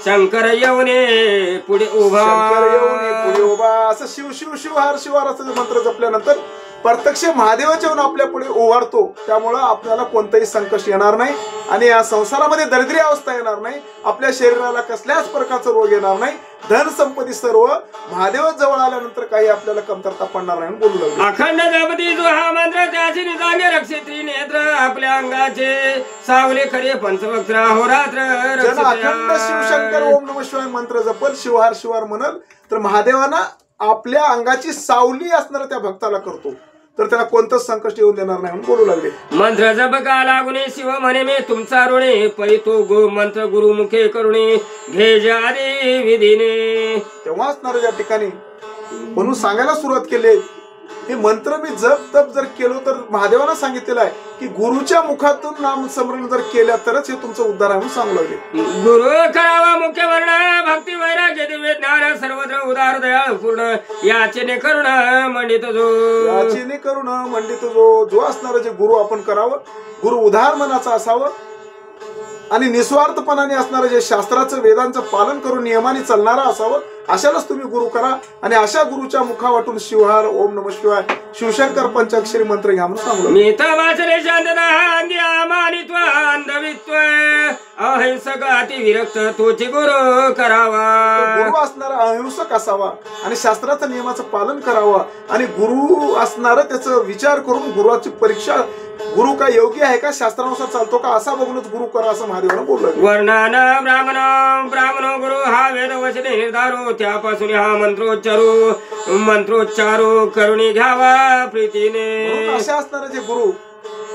शंकर येऊने पुढे उभा. शंकर येऊने पुढे उभा असं शिव शिव शिवहार शिवहार असं मंत्र जपल्यानंतर प्रत्यक्ष महादेवाच्या आपल्या पुढे उभारतो. त्यामुळं आपल्याला कोणतंही संकट येणार नाही आणि या संसारामध्ये दरिद्री अवस्था येणार नाही, आपल्या शरीराला कसल्याच प्रकारचा रोग येणार नाही. धन संपत्ती सर्व महादेव जवळ आल्यानंतर काही आपल्याला कमतरता पडणार नाही बोलू लागले. अखंड जपती जो हा मंत्र त्याची निजाने रक्षित्री नेत्र आपल्या अंगाचे सावले खरे पंचवक्त होरात्र. जन अखंड शिवशंकर ओम नमः शिवाय मंत्र जपल शिवहार शिवहार म्हणल तर महादेवाना आपल्या अंगाची सावली असणार त्या भक्ताला करतो, तर त्याला कोणतंच संकट येऊन देणार नाही म्हणून बोलू लागले. मंत्र जप का लागुने शिव म्हणे मी तुमचा ऋणे पै तो मंत्र गुरुमुखे करुणे घे जादी विधीने. तेव्हा असणार या ठिकाणी म्हणून सांगायला सुरुवात केली. हे मंत्र मी जप तप जर केलो तर महादेवानं सांगितलेलं आहे की गुरुच्या मुखातून नाम स्मरण जर केल्या तरच हे तुमचं उद्धार आहे म्हणून सांगू लागले. गुरु करावा मुख्य वर्ण भक्ती वैराग्य दिव्य ज्ञान सर्वत्र उदार दयाळ पूर्ण याचेने करुण मंडित जो. याचेने करुण मंडित जो असणार जे गुरु आपण करावं, गुरु उदार मनाचा असावं आणि निस्वार्थपणाने असणारं जे शास्त्राचं वेदांचं पालन करून नियमाने चालणारा असावं. अशालाच तुम्ही गुरु करा आणि अशा गुरुच्या मुखा वाटून शिवहार ओम नमः शिवाय शिवशंकर पंचाक्षरी मंत्र घ्या म्हणून सांगू. मी तर वाचले शांतता अंगित्व अंधवित्व अहिंसक अति विरक्त तोची गुरु करावा. गुरु असणारा अहिंसक असावा आणि शास्त्राच्या नियमाचं पालन करावं आणि गुरु असणारं त्याचा विचार करून गुरुची परीक्षा गुरु का योग्य आहे का, शास्त्रानुसार चालतो का असा बघूनच गुरु करा असं महादेवानं बोललं. वर्णान ब्राह्मण गुरु हा वेद वचने निर्धारो त्यापासून हा मंत्रोच्चारो करुणी घ्यावा प्रीतीने. अशा असणारे जे गुरु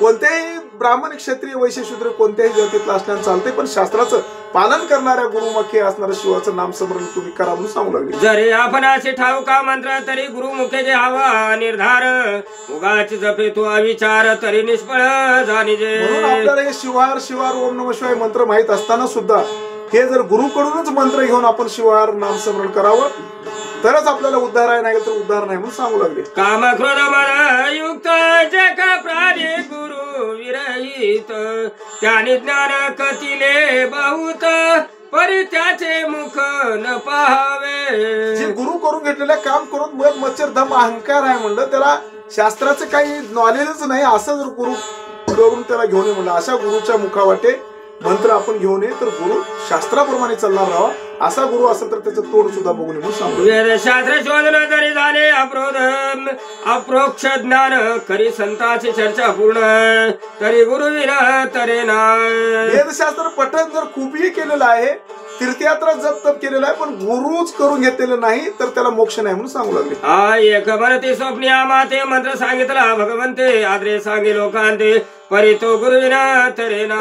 कोणत्याही ब्राह्मण क्षत्रिय वैश्य शूद्र कोणत्याही जातीतला असण्याचं चालते, पण शास्त्राचं पालन करणाऱ्या गुरुमुखे असणारं शिवाचं नाम स्मरण तुम्ही करा म्हणून सांगू लागले. जरी आपण असे ठाऊ का मंत्र तरी गुरुमुखे घ्यावा निर्धार उगाच जपे तो अविचार तरी निष्फळ जाणीजे. म्हणून आपल्याला हे शिवहार शिवहार ओम नमः शिवाय मंत्र माहित असताना सुद्धा हे जर गुरुकडूनच मंत्र घेऊन आपण शिवहार नाम स्मरण करावं तरच आपल्याला उद्धार आहे, नाही तर उद्धार नाही म्हणून सांगू लागले. काम क्रोध मन युक्त जे का प्राणी गुरु विरहित त्याने ज्ञान कथिले बहुत परी त्याचे मुख न पाहावे. जे गुरु करून घेतलेलं काम करून मध मच्छर धम अहंकार आहे म्हणलं, त्याला शास्त्राचं काही नॉलेजच नाही असं जर गुरु करून त्याला घेऊन ये म्हणलं, अशा गुरुच्या मुखावाटे मंत्र आपण घेऊन ये तर गुरु शास्त्राप्रमाणे चालणार राहावा. असा गुरु असेल तर त्याचं तोड सुद्धा बघून म्हणून सांगू. वेदशास्त्र शोधन जरी झाले अप्रोक्ष ज्ञान खरी संताची चर्चा पूर्ण तरी गुरु विना तरे ना. वेदशास्त्र पठण जर खूपही केलेलं आहे, तीर्थयात्रा जप तप केलेलं आहे, पण गुरुच करून घेतलेलं नाही तर त्याला मोक्ष नाही म्हणून सांगू लागले. एक भरती स्वप्नी आमाते मंत्र सांगितला भगवंते आदरे सांगे लोकांते परी तो गुरु विना तरे ना.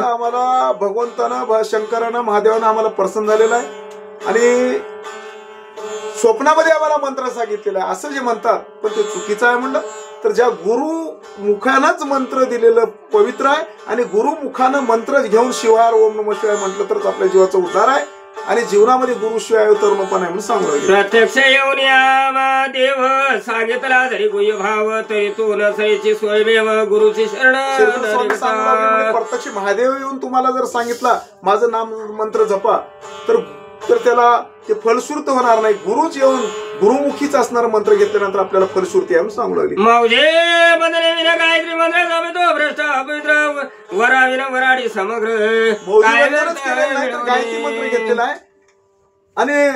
आम्हाला भगवंतानं शंकरानं महादेवानं आम्हाला प्रसन्न झालेला आहे आणि स्वप्नामध्ये आम्हाला मंत्र सांगितलेला आहे असं जे म्हणतात, पण ते चुकीचं आहे म्हणलं तर ज्या गुरु मुखानंच मंत्र दिलेलं पवित्र आहे आणि गुरु मुखानं मंत्र घेऊन शिवार ओम नमः शिवाय म्हटलं तरच आपल्या जीवाचा उद्धार आहे आणि जीवनामध्ये गुरुशिवाय तरुण पण आहे म्हणून सांगू. प्रत्यक्ष येऊन या देव सांगितला जरी गुह्य भाव तरी तो नसईची स्वयमेव गुरुची शरण. प्रत्यक्ष महादेव येऊन तुम्हाला जर सांगितला माझं नाम मंत्र जपा तर त्याला ते फलश्रुत होणार नाही. गुरुच येऊन गुरुमुखीच असणारा मंत्र घेतल्यानंतर आपल्याला फलश्रुती आहे म्हणून सांगू लागली. मौजे बदले विना गायत्री मंत्र जपतो भ्रष्ट अपवित्र वरा विना वराडी समग्र. गायत्री मंत्र घेतलेला आहे आणि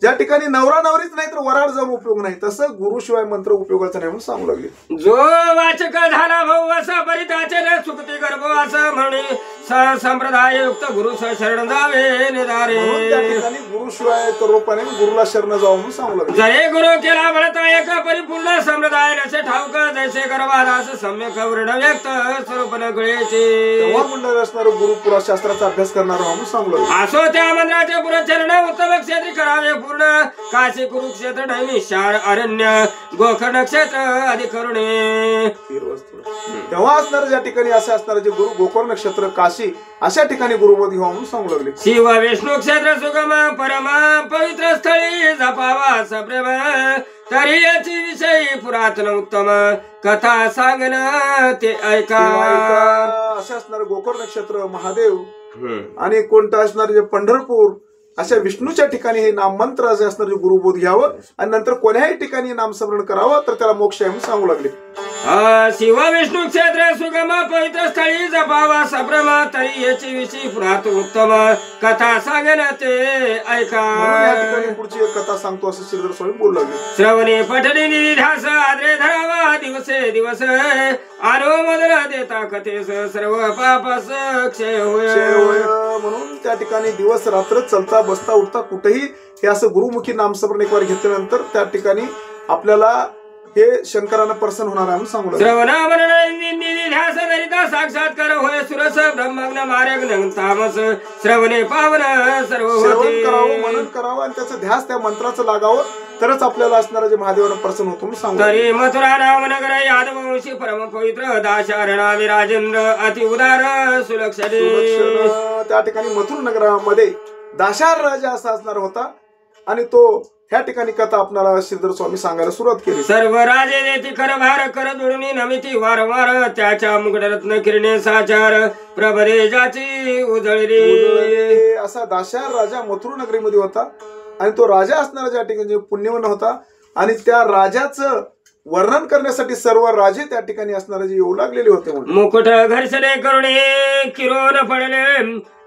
ज्या ठिकाणी नवरा नवरीच नाही तर वराड जाऊन उपयोग नाही, तसं गुरुशिवाय मंत्र उपयोगाचा नाही म्हणून सांगू लागले. जो वाचक झाला भाऊ असं परिताचे सुखती गर्भ असं म्हणे संप्रदाय युक्त गुरु शरण जावे निदारे. त्या ठिकाणी गुरुशिवाय रूपाने गुरुला शरण जावं म्हणून सांगू लागले. जरे गुरु केला म्हणता एक परिपूर्ण संप्रदाय नसे ठाऊक जैसे गर्भादास सम्यक वृढ व्यक्त स्वरूप नकळेचे. तेव्हा मंडळ असणार गुरु पुरा शास्त्राचा अभ्यास करणार म्हणून सांगू लागले. असो त्या मंत्राचे पुरचरण उत्तम क्षेत्री करावे पूर्ण काशी कुरुक्षेत्र नैमिषार अरण्य गोकर्ण क्षेत्र आदी करुणे. तेव्हा असणार ज्या ठिकाणी असे असणार जे गुरु गोकर्ण क्षेत्र काशी अशा ठिकाणी गुरुपद घेऊ म्हणून सांगू लागले. शिव विष्णू क्षेत्र सुगम परम पवित्र स्थळी जपावा सप्रेम तरी याची विषयी पुरातन उत्तम कथा सांगन ते ऐका. असे असणार गोकर्ण क्षेत्र महादेव आणि कोणतं असणार जे पंढरपूर अशा विष्णूच्या ठिकाणी हे नाम मंत्र असे असणार जे गुरुबोध घ्यावं आणि नंतर कोण्याही ठिकाणी नामस्मरण करावं तर त्याला मोक्ष आहे म्हणून सांगू लागले. शिव विष्णू क्षेत्र सुगम पवित्र स्थळी जपावा सप्रेम तरी याची विषयी पुरातन उत्तम कथा सांगन ते ऐका. या ठिकाणी पुढची एक कथा सांगतो असं श्रीधर स्वामी बोलू लागले. श्रवणे पठणे निधास आद्रे धरावा दिवसे दिवस अनुमोदन देता कथेस सर्व पापस क्षय होय. म्हणून त्या ठिकाणी दिवस रात्र चलता बसता उठता कुठेही हे असं गुरुमुखी नामस्मरण एक वार घेतल्यानंतर त्या ठिकाणी आपल्याला हे शंकरांना प्रसन्न होणार आहे म्हणून सांगू लागले. श्रवण साक्षात्कार होय सुरस ब्रह्मग्न मार्ग तामस श्रवणे पावन सर्व श्रवण करावं मनन करावं आणि त्याचं ध्यास त्या मंत्राचं लागावं तरच आपल्याला असणारं जे महादेवानं प्रसन्न होतो म्हणून सांगू. तरी मथुरा रामनगर यादवंशी परम पवित्र दाशारणावी राजेंद्र अति उदार सुलक्षणे. त्या ठिकाणी मथुर नगरामध्ये दाशार राजा असा असणार होता आणि तो ह्या ठिकाणी कथा आपल्याला श्रीधर स्वामी सांगायला सुरुवात केली. सर्व राजे देती कर भार कर दुडणी नमिती वारंवार त्याच्या मुकुटरत्न किरणे साचार प्रभरे जाची उजळली. असा दाशार राजा मथुर नगरीमध्ये होता आणि तो राजा असणारा ज्या ठिकाणी पुण्यवान होता आणि त्या राजाचं वर्णन करण्यासाठी सर्व राजे त्या ठिकाणी असणारे जे येऊ लागलेले होते. मुकुट घर्षणे करुणे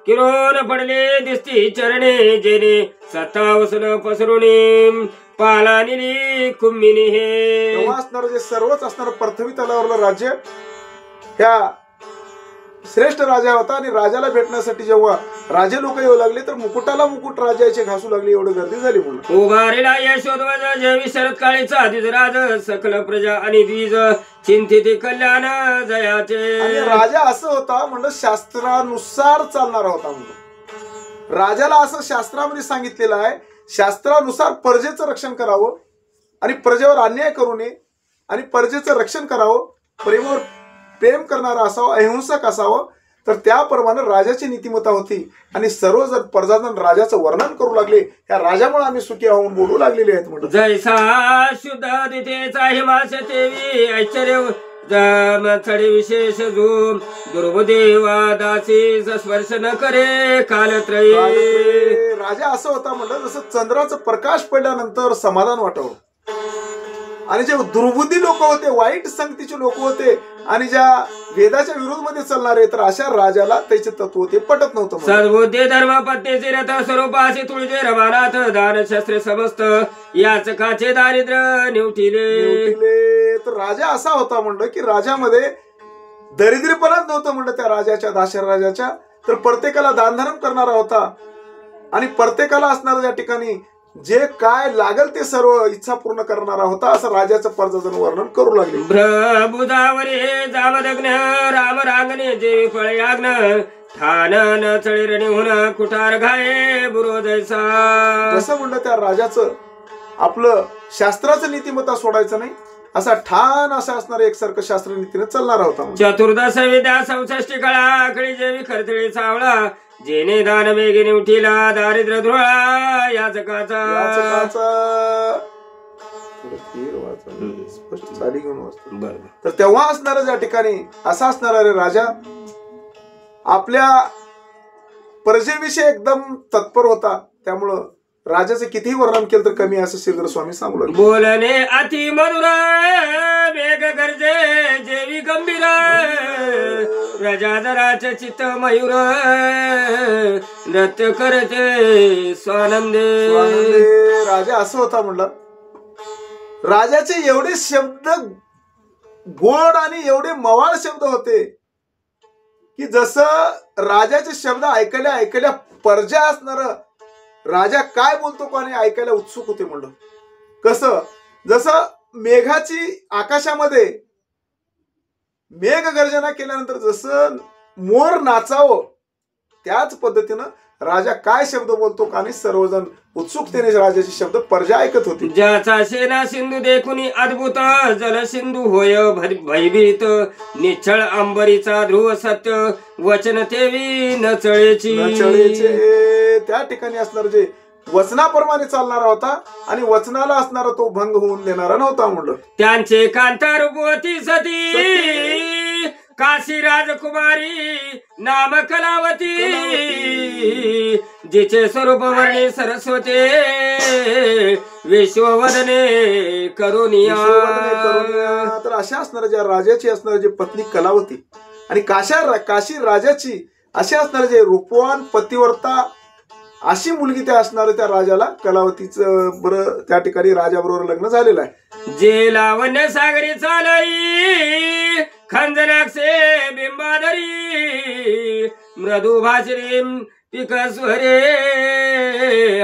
किरोन पडले दिसती चरणे जेने सत्तावसन पसरुणी पालानिली कुंभिनी हे. तेव्हा असणार जे सर्वच असणार पृथ्वी तलावरलं राज्य ह्या श्रेष्ठ राजा होता आणि राजाला भेटण्यासाठी जेव्हा राजे लोक येऊ लागले तर मुकुटाला मुकुट राजाचे घासू लागले एवढी गर्दी झाली म्हणून. उभारेला यशोध्वज जय शरद काळीचा अधिराज सकल प्रजा आणि द्विज चिंतित कल्याण जयाचे. आणि राजा असं होता म्हणजे शास्त्रानुसार चालणारा होता म्हणून. राजाला असं शास्त्रामध्ये सांगितलेलं आहे शास्त्रानुसार प्रजेचं रक्षण करावं आणि प्रजेवर अन्याय करू नये आणि प्रजेचं रक्षण करावं, प्रेमावर प्रेम करणारा असावं, अहिंसक असावं. तर त्याप्रमाणे राजाची नीतिमत्ता होती आणि सर्व जर प्रजाजन राजाचं वर्णन करू लागले या राजामुळे आम्ही सुखी आहोत बोलू लागलेले आहेत म्हणून. जैसा शुद्ध तिथेचा हिमाश तेवी ऐश्वर्य चढे विशेष झूम दुर्बदेवा दासी स्पर्श न करे कालत्रये. राजा असं होता म्हणलं जसं चंद्राचं प्रकाश पडल्यानंतर समाधान वाटावं, आणि जे दुर्बुद्धी लोक होते, वाईट संगतीचे लोक होते, आणि ज्या वेदाच्या विरोधामध्ये चालणारे, तर अशा राजाला त्याचे तत्व ते पटत नव्हतं. सद्बुद्धी धर्म पत्तेचे रथ स्वरूपाचे तुळजे रमानाथ दान शस्त्रे समस्त याचकाचे दारिद्र्य निवटिले. तर राजा असा होता म्हणलं की राजामध्ये दरिद्रपणाच नव्हतं म्हणलं त्या राजाच्या, दाशर राजाच्या. तर प्रत्येकाला दानधर्म करणारा होता, आणि प्रत्येकाला असणाऱ्या त्या ठिकाणी जे काय लागल ते सर्व इच्छा पूर्ण करणारा होता, असं राजाचं परजाचं वर्णन करू लागले. भ्रभुजावरे जामदग्न राम रांगणे जे फळयाग्न ठाण न चळिरणी होण कुठार घाये बुरो जैसा. जसं म्हणलं त्या राजाचं आपलं शास्त्राचं नीतिमत्ता सोडायचं नाही, असा ठाण असा असणारा एकसारखं शास्त्र नीतीने चालणारा होता. चतुर्दश विद्या 64 कळा कळी जेवी खरतळी चावळा जेने दान वेगिने उठिला दारिद्र्य धुळा याचकाचा. तर तेव्हा असणारा ज्या ठिकाणी असा असणारा राजा आपल्या प्रजेविषयी एकदम तत्पर होता, त्यामुळं राजाचं कितीही वर्णन केलं तर कमी असं श्रीधर स्वामी सांगू लागले. बोलणे अति मधुर वेग गरजे जेवी गंभीर प्रजाजराचे चित्त मयूर नृत्य करते स्वानंदे. राजा असं होता म्हणलं, राजाचे एवढे शब्द गोड आणि एवढे मवाळ शब्द होते की जसं राजाचे शब्द ऐकल्या ऐकल्या प्रजा असणार राजा काय बोलतो कोणी ऐकायला उत्सुक होते म्हणलं. कसं, जसं मेघाची आकाशामध्ये मेघ गर्जना केल्यानंतर जसं मोर नाचावं, त्याच पद्धतीनं राजा काय शब्द बोलतो का, सर्वजण उत्सुकतेने राजाचे शब्द प्रजा ऐकत होती. ज्याचा सेना सिंधू देखुनी अद्भुत जल सिंधू होय भयभीत निच्छळ अंबरीचा ध्रुव सत्य वचन तेवी नचळेची. त्या ठिकाणी असणार जे वचनाप्रमाणे चालणारा होता, आणि वचनाला असणारा तो भंग होऊन देणारा नव्हता म्हणलं. त्यांचे कांता रूपवती सती काशी राजकुमारी नाम कलावती जिचे स्वरूप वर्णी सरस्वती विश्ववदने करुनिया. तर अशा असणाऱ्या ज्या राजाची असणारी जी पत्नी कलावती, आणि काशी राजाची अशी असणारे जे रूपवान पतिव्रता अशी मुलगी त्या असणाऱ्या त्या राजाला कलावतीचं बरं त्या ठिकाणी राजाबरोबर लग्न झालेलं आहे. जे लावण्य सागरी चालई खंजनाक्षे बिंबाधरी मृदू भाषरी पिकस्वरे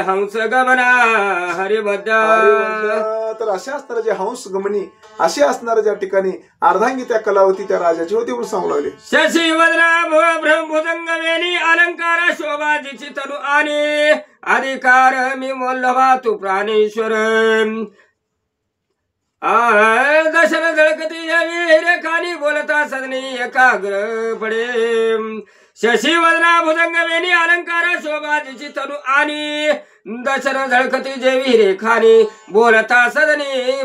हंस गमना हरिबद्धा. तर अशा असणारे जे हंस गमनी असे असणारे ज्या ठिकाणी अर्धांगी त्या कलावती त्या राजाची होती म्हणून सांगू लागले. शशी वदना ब्रह्मभुजंग वेणी अलंकार शोभाजीची तनु आणि अधिकार मी वल्लभा तू प्राणेश्वर. दशन झळकती यावी रेखानी बोलता सदनी एकाग्र पडे. शशी वदना भुजंग वेणी अलंकार शोभाजीची तनु आणि दशन झळकती जेवी रेखानी बोलता सदनी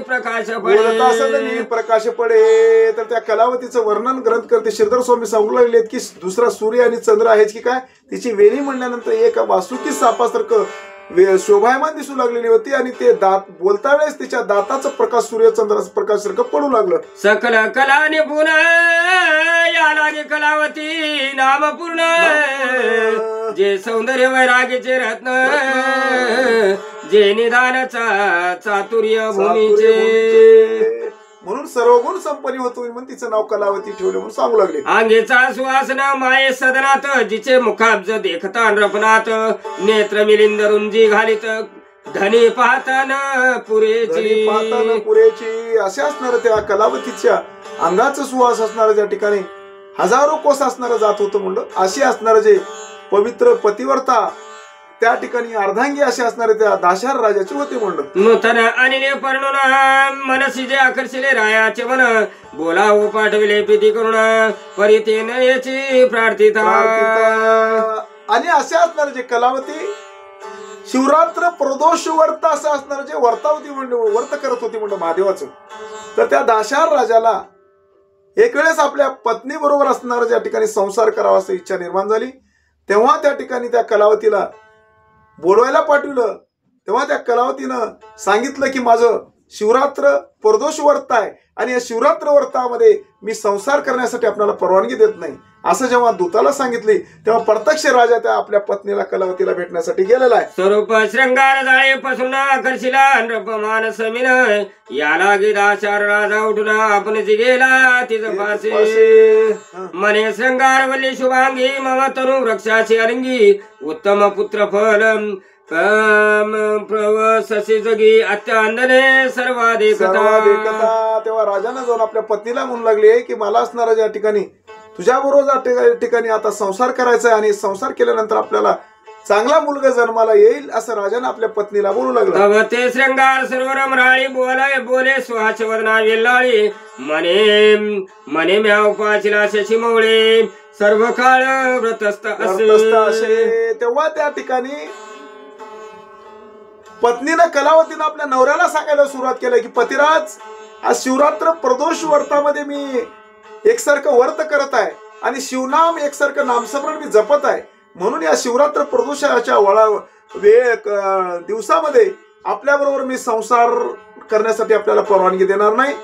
प्रकाश पडे. तर त्या कलावतीचं वर्णन ग्रंथ करते श्रीधर स्वामी सांगू लागलेत की दुसरा सूर्य आणि चंद्र आहेच की काय, तिची वेणी म्हणल्यानंतर एक वासुकी सापासारखं शोभायमान दिसू लागलेली होती, आणि ते दात बोलता वेळेस तिच्या दाताचं प्रकाश सूर्यचंद्राचं प्रकाश सारखं पडू लागलं. सकल कला निपुण या लागे कलावती नाम पूर्ण जे सौंदर्य वैरागीचे रत्न जे निदानाचा चातुर्य भूमीचे. म्हणून सर्व गुण संपन्न होतो म्हणून तिचं नाव कलावती ठेवलं म्हणून सांगू लागले. अंगेचा सुवासन माये सदनात जिचे मुखाब्ज देखता रपनात नेत्र मिलिंद रुंजी घालित धनी पाहतान पुरेची. असे असणार त्या कलावतीच्या अंगाचं सुवास असणार ज्या ठिकाणी हजारो कोस असणारं जात होतं म्हणलं. असे असणारे जे पवित्र पतिव्रता त्या ठिकाणी अर्धांगी असे असणारे त्या दाशार राजाचे होते म्हणलं. नूतन आणि पर्णुन मनसी जे आकर्षिले रायाचे मन बोलावू पाठविले प्रीती करुण परितेन याची प्रार्थिता. आणि असे असणारे जे कलावती शिवरात्र प्रदोष वर्त असं असणार जे वर्तावती म्हणलं वर्त करत होती म्हणलं महादेवाचं. तर त्या दाशार राजाला एक वेळेस आपल्या पत्नी बरोबर असणारा ज्या ठिकाणी संसार करावा अशी इच्छा निर्माण झाली, तेव्हा त्या ठिकाणी त्या कलावतीला बोलवायला पाठवलं. तेव्हा त्या कलावतीनं सांगितलं की माझं शिवरात्र प्रदोष व्रत आहे आणि या शिवरात्र व्रतामध्ये मी संसार करण्यासाठी आपल्याला परवानगी देत नाही. असं जेव्हा दूताला सांगितले तेव्हा प्रत्यक्ष राजा त्या आपल्या पत्नीला कलावतीला भेटण्यासाठी गेलेला आहे. स्वरूप श्रंगार जाळे पासून आकर्षिला नृपमान समीन याला गिदाचार राजा उठून आपण गेला तिचं पासे मने श्रंगार वल्ली शुभांगी मम तनु वृक्षाची अलिंगी उत्तम पुत्र फल प्रवससी जगी अत्यानंदने सर्वाधिकता. तेव्हा राजानं जाऊन आपल्या पत्नीला म्हणू लागले की मला असणारा ज्या ठिकाणी तुझ्या बरोबर ठिकाणी आता संसार करायचा आहे आणि संसार केल्यानंतर आपल्याला चांगला मुलगा जन्माला येईल असं राजानं आपल्या पत्नीला बोलू लागलं. तव ते श्रंगार सर्व रमराळी बोले सुहास वदना वेल्लाळी मने मने म्या उपाचिला शशी मोळे सर्व काळ व्रतस्थ असे. तेव्हा त्या ठिकाणी पत्नीनं कलावतीनं आपल्या नवऱ्याला सांगायला सुरुवात केली की पतिराज, आज शिवरात्र प्रदोष व्रतामध्ये मी एकसारखं व्रत करत आहे आणि शिवनाम एकसारखं नामस्मरण मी जपत आहे. म्हणून या शिवरात्र प्रदोषाच्या दिवसामध्ये आपल्या बरोबर मी संसार करण्यासाठी आपल्याला परवानगी देणार नाही.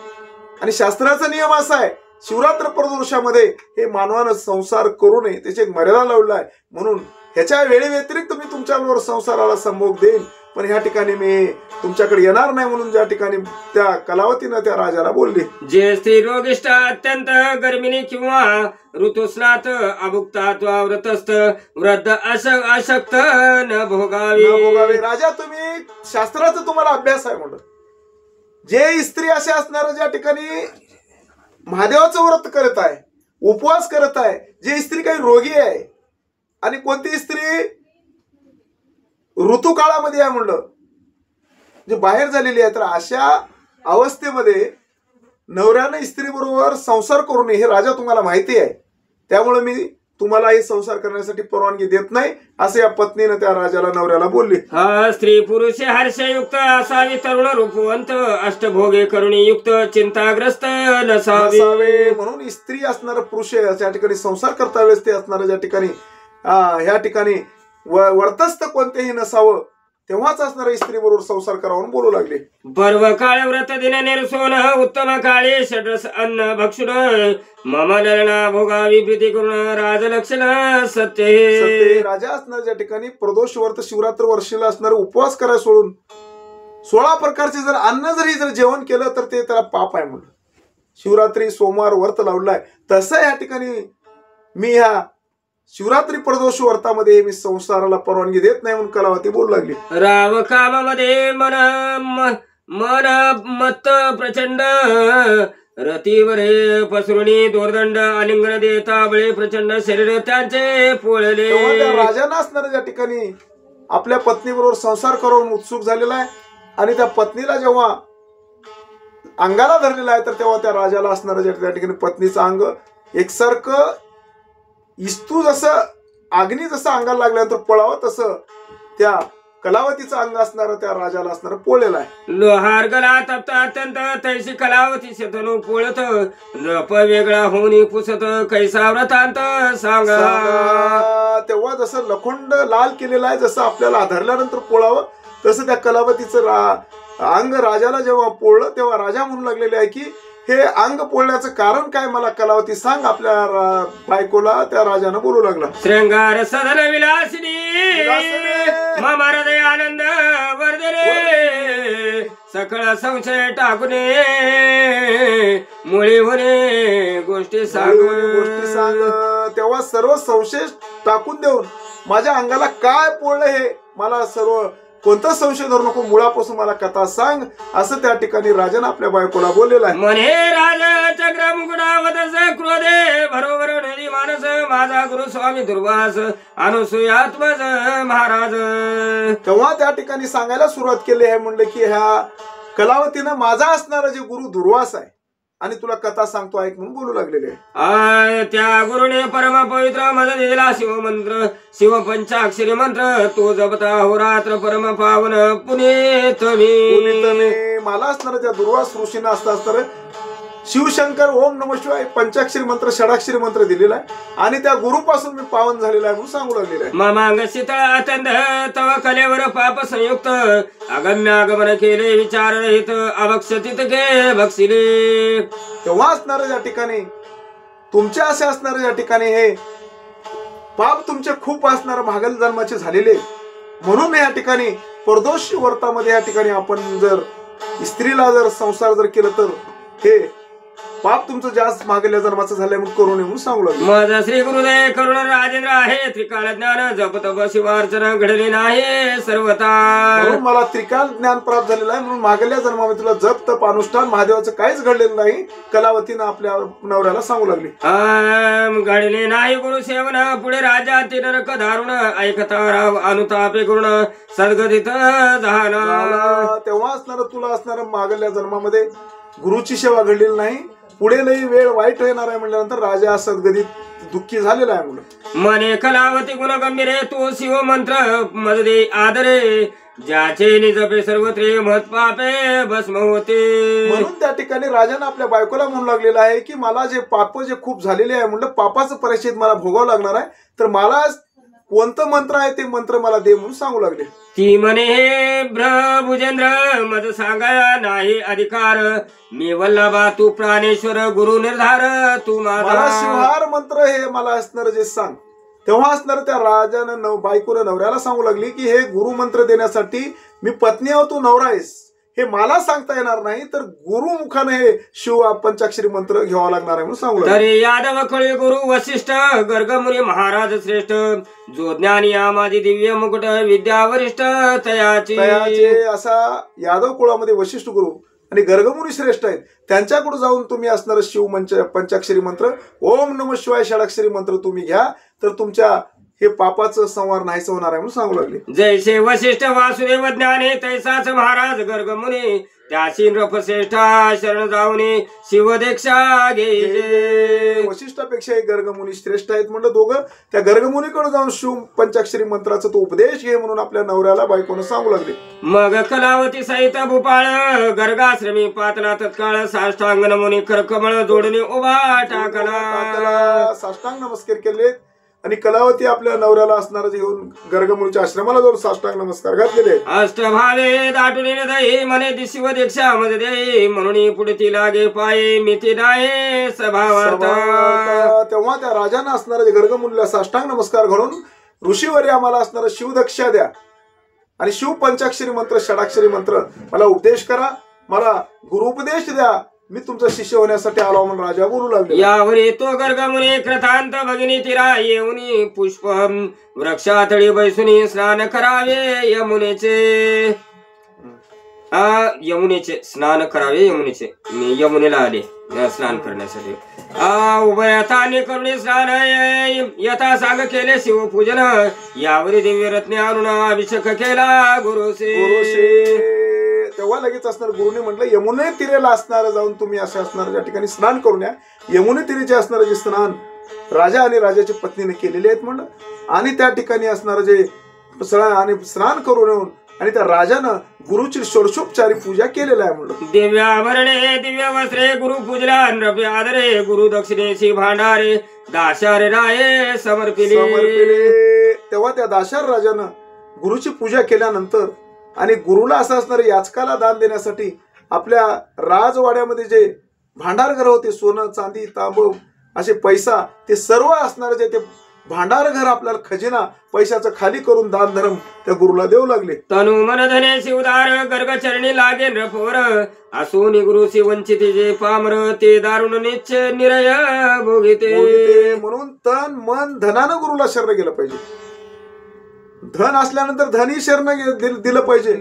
आणि शास्त्राचा नियम असा आहे, शिवरात्र प्रदोषामध्ये हे मानवानं संसार करू नये, त्याची एक मर्यादा लावली आहे. म्हणून ह्याच्या वेळे व्यतिरिक्त मी तुमच्याबरोबर संसाराला संभोग देईन, पण ह्या ठिकाणी मी तुमच्याकडे येणार नाही. म्हणून ज्या ठिकाणी त्या कलावतीनं त्या राजाला बोलली, जे स्त्री रोगिष्ट अत्यंत गर्मिणी किंवा ऋतुस्नात अभुक्ता व्रतस्थ वृद्ध अशक्त न भोगावे. राजा तुम्ही शास्त्राचा तुम्हाला अभ्यास आहे म्हणलं, जे स्त्री असे असणार ज्या ठिकाणी महादेवाचं व्रत करत आहे, उपवास करत आहे, जे स्त्री काही रोगी आहे आणि कोणती स्त्री ऋतुकाळामध्ये आहे म्हणलं, जे बाहेर झालेली आहे, तर अशा अवस्थेमध्ये नवऱ्याने स्त्री बरोबर संसार करू नये हे राजा तुम्हाला माहिती आहे. त्यामुळे मी तुम्हाला हे संसार करण्यासाठी परवानगी देत नाही असं या पत्नीनं त्या राजाला नवऱ्याला बोलली. हा स्त्री पुरुषे हर्षयुक्त असावी, तरुण रूपवंत अष्टभोगे करुणी युक्त चिंताग्रस्त नसावे. म्हणून स्त्री असणार पुरुष ज्या ठिकाणी संसार करता वेळेस ते असणार ज्या ठिकाणी ह्या ठिकाणी वर्तस्थ कोणतेही नसावं, तेव्हाच असणार स्त्री बरोबर संसार करावं बोलू लागले. पर्व काळ व्रत दिन निर्सोन उत्तम काळे षड्रस अन्न भक्षुण मम ललना भोगावी प्रीती करून राजलक्षण सत्य. राजा असणार ज्या ठिकाणी प्रदोष व्रत शिवरात्र वर्षीला असणार उपवास करायला सोडून 16 प्रकारचे जर अन्न जर जेवण केलं तर ते त्याला पाप आहे म्हणून शिवरात्री सोमवार व्रत लावलाय. तसं या ठिकाणी मी ह्या शिवरात्री प्रदोष व्रतामध्ये मी संसाराला परवानगी देत नाही म्हणून कलावती बोलू लागली. राव कामामध्ये मन मत प्रचंड रतीवरे पसरुणी दोर्दंड आलिंगन देता बळे प्रचंड शरीर त्यांचे पोळले. राजानं असणाऱ्या ज्या ठिकाणी आपल्या पत्नी बरोबर संसार करून उत्सुक झालेला आहे आणि त्या पत्नीला जेव्हा अंगाला धरलेला आहे तर तेव्हा त्या राजाला असणाऱ्या त्या ठिकाणी पत्नीचं अंग एकसारखं इस्तू जसं अग्नी जसं अंगाला लागल्यानंतर पळावं तसं त्या कलावतीचं अंग असणार त्या राजाला असणार पोळलेलं आहे. लोहार गला तप्त अत्यंत तैशी कलावती शतनु पोळत नप वेगळा होऊन पुसत कैसा व्रतांत सांगा. तेव्हा जसं लखंड लाल केलेला आहे, जसं आपल्याला धरल्यानंतर पोळावं तसं त्या कलावतीचं अंग राजाला जेव्हा पोळलं तेव्हा राजा म्हणू लागलेले आहे की हे अंग पोळण्याचं कारण काय मला कलावती सांग. आपल्या बायकोला त्या राजानं बोलू लागला. श्रृंगार सदन विलासिनी मम हृदय आनंद वर्धने सकळ संशय टाकूने मुळी होणे गोष्टी सांग. तेव्हा सर्व संशय टाकून देऊन माझ्या अंगाला काय पोळलं हे मला सर्व कोणता संशय धरू नको, मुळापासून मला कथा सांग असं त्या ठिकाणी राजाने आपल्या बायकोला बोललेलं आहे. म्हणे राजा चक्र मुकुटावतस क्रोधे बरोबर नदी मानस माझा गुरु स्वामी दुर्वास अनुसूयात्मज महाराज. तेव्हा त्या ठिकाणी सांगायला सुरुवात केली आहे म्हणलं की ह्या कलावतीनं माझा असणारा जे गुरु दुर्वास आहे आणि तुला कथा सांगतो ऐक म्हणून बोलू लागलेले आहे. त्या गुरुने परम पवित्र मज दिला शिवमंत्र शिव पंचाक्षरी मंत्र तो जपता होरात्र परम पावन पुनीत मी. मला असणार त्या दुर्वास ऋषीनं असता असणार शिवशंकर ओम नमः शिवाय पंचाक्षरी मंत्र षडाक्षरी मंत्र दिलेला आहे आणि त्या गुरुपासून मी पावन झालेला आहे म्हणून सांगू लागलेला आहे. ममांग शीतळ आतंद तव कलेवर पाप संयुक्त अगम्य आगमन केले विचार रहित अभक्षतित घे बक्षिले. तेव्हा असणारे या ठिकाणी तुमचे असे असणारे या ठिकाणी हे पाप तुमचे खूप असणारे मागील जन्माचे झालेले म्हणून या ठिकाणी परदोष व्रतामध्ये या ठिकाणी आपण जर स्त्रीला जर संसार जर केलं तर हे पाप तुमचं जास्त मागल्या जन्माचं झालंय म्हणून करू नये म्हणून सांगू लागलो. माझा श्री गुरुदेव करुण राजेंद्र आहे त्रिकाल ज्ञान जप तप शिवार्चना घडले नाही सर्वता. म्हणून मला त्रिकाल ज्ञान प्राप्त झालेलं आहे म्हणून मागल्या जन्मामध्ये तुला जप तप अनुष्ठान महादेवाचं काहीच घडलेलं नाही. कलावतीनं आपल्या नवऱ्याला सांगू लागली. घडले नाही गुरु सेवन पुढे राजा ते नरक धारुण ऐकता राव अनुतापे करुण सद्गदित झाला. तेव्हा असणार तुला असणार मागल्या जन्मामध्ये गुरुची सेवा घडलेली नाही. पुढे लई वेळ वाईट येणार आहे म्हणल्यानंतर राजा सद्गदित दुःखी झालेला आहे म्हणून. मने कलावती गुण गंभीरे तो शिव मंत्र मजदे आदरे ज्याचे निजपे सर्वत्रे मत पापे भस्म होते. म्हणून त्या ठिकाणी राजाने आपल्या बायकोला म्हणू लागलेलं आहे की मला जे पाप जे खूप झालेले आहे म्हणलं पापाचं परिच्छेद मला भोगावं लागणार आहे तर मला कोणतं मंत्र आहे ते मंत्र मला दे म्हणून सांगू लागले. ती म्हणे हे भुजेंद्र मज सांगाया नाही अधिकार मी वल्लभा तू प्राणेश्वर गुरु निर्धार तू मला शिवहार मंत्र हे मला असणार जे सांग. तेव्हा असणार त्या राजानं बायकोनं नवऱ्याला सांगू लागली की हे गुरु मंत्र देण्यासाठी मी पत्नी आहो तू नवरा आहेस हे मला सांगता येणार नाही तर गुरुमुखाने हे शिव पंचाक्षरी मंत्र घ्यावा लागणार आहे म्हणून सांगू लागले. तरी यादव खळे गुरु वशिष्ठ गर्गमुनी महाराज श्रेष्ठ जो ज्ञानी माझी दिव्य मुकुट विद्या वरिष्ठ तयाची. असा यादव कुळामध्ये वशिष्ठ गुरु आणि गर्गमुनी श्रेष्ठ आहेत त्यांच्याकडे जाऊन तुम्ही असणार शिव पंचाक्षरी मंत्र ओम नमः शिवाय षडाक्षरी मंत्र तुम्ही घ्या तर तुमच्या हे पापाचं संवार नाहीच होणार आहे म्हणून सांगू लागले. जैसे वशिष्ठ वासुदेव ज्ञाने तैसाच महाराज गर्गमुनी त्याशी नृपश्रेष्ठा शरण जाऊनी शिवदीक्षा घे. वशिष्ठापेक्षा एक गर्गमुनी श्रेष्ठ आहेत म्हणलं दोघं त्या गर्गमुनीकडे जाऊन शिव पंचाक्षरी मंत्राचा तो उपदेश घे म्हणून आपल्या नवऱ्याला बायकोनं सांगू लागले. मग कलावती सहित भूपाळ गर्गाश्रमी पातला तत्काळ साष्टांग नमुनी करकमळ जोडणे उभा टाकला. साष्टांग नमस्कार केले आणि कलावती आपल्या नवऱ्याला असणार घेऊन गर्गमुनीच्या आश्रमाला जाऊन साष्टांग नमस्कार घातलेले. अष्टभावे दाटून दही म्हणे दिशिव दीक्षा मध्ये दे म्हणून पुढे ती लागे पाये मिती नाही सभावार्ता. तेव्हा त्या राजानं असणारे गर्गमुनीला साष्टांग नमस्कार घालून ऋषीवरी आम्हाला असणारं शिवदक्षा द्या आणि शिव पंचाक्षरी मंत्र षडाक्षरी मंत्र मला उपदेश करा मला गुरुपदेश द्या मी तुमचा शिष्य होण्यासाठी आलो म्हणून राजा बोलू लागले. यावरी तो गर्गमुनी कृतांत भगिनी तिरा येऊनी पुष्प वृक्षातळी बैसुनी स्नान करावे यमुनेचे स्नान करावे यमुनेचे. मी यमुनेला आले स्नान करण्यासाठी उभयताने करुणी स्नान यथा सांग केले शिवपूजन यावरी दिव्य रत्ने आणून अभिषेक केला गुरुसे. तेव्हा लगेच असणार गुरुने म्हटलं यमुने तिरेला असणार जाऊन तुम्ही असे असणार या ठिकाणी स्नान करून या. यमुने तिरेचे असणारे जे स्नान राजा आणि राजाच्या पत्नीने केलेले आहेत म्हणलं आणि त्या ठिकाणी असणार जे आणि स्नान करून येऊन आणि त्या राजानं गुरुची षोडशोपचारी पूजा केलेला आहे म्हणलं. दिव्याभरणे दिव्य वस्त्रे गुरु पूजला नव्य आदरे गुरु दक्षिणेशी भांडारे दाशारे राये समर्पिले. तेव्हा त्या दाशार राजानं गुरुची पूजा केल्यानंतर आणि गुरुला असं असणारे याचकाला दान देण्यासाठी आपल्या राजवाड्यामध्ये जे भांडारघर होते सोनं चांदी तांब असे पैसा ते सर्व असणारे जे ते भांडारघर आपल्याला खजिना पैशाचं खाली करून दान धर्म त्या गुरुला देऊ लागले. तनु मन धने शिवदार गर्ग चरणी लागे नफवर असोनी गुरुशी वंचित जे पामर ते दारुण निश्चय निरय भोगिते. म्हणून तन मन धनानं गुरुला शरण गेलं पाहिजे. धन असल्यानंतर धनी शरण दिलं पाहिजे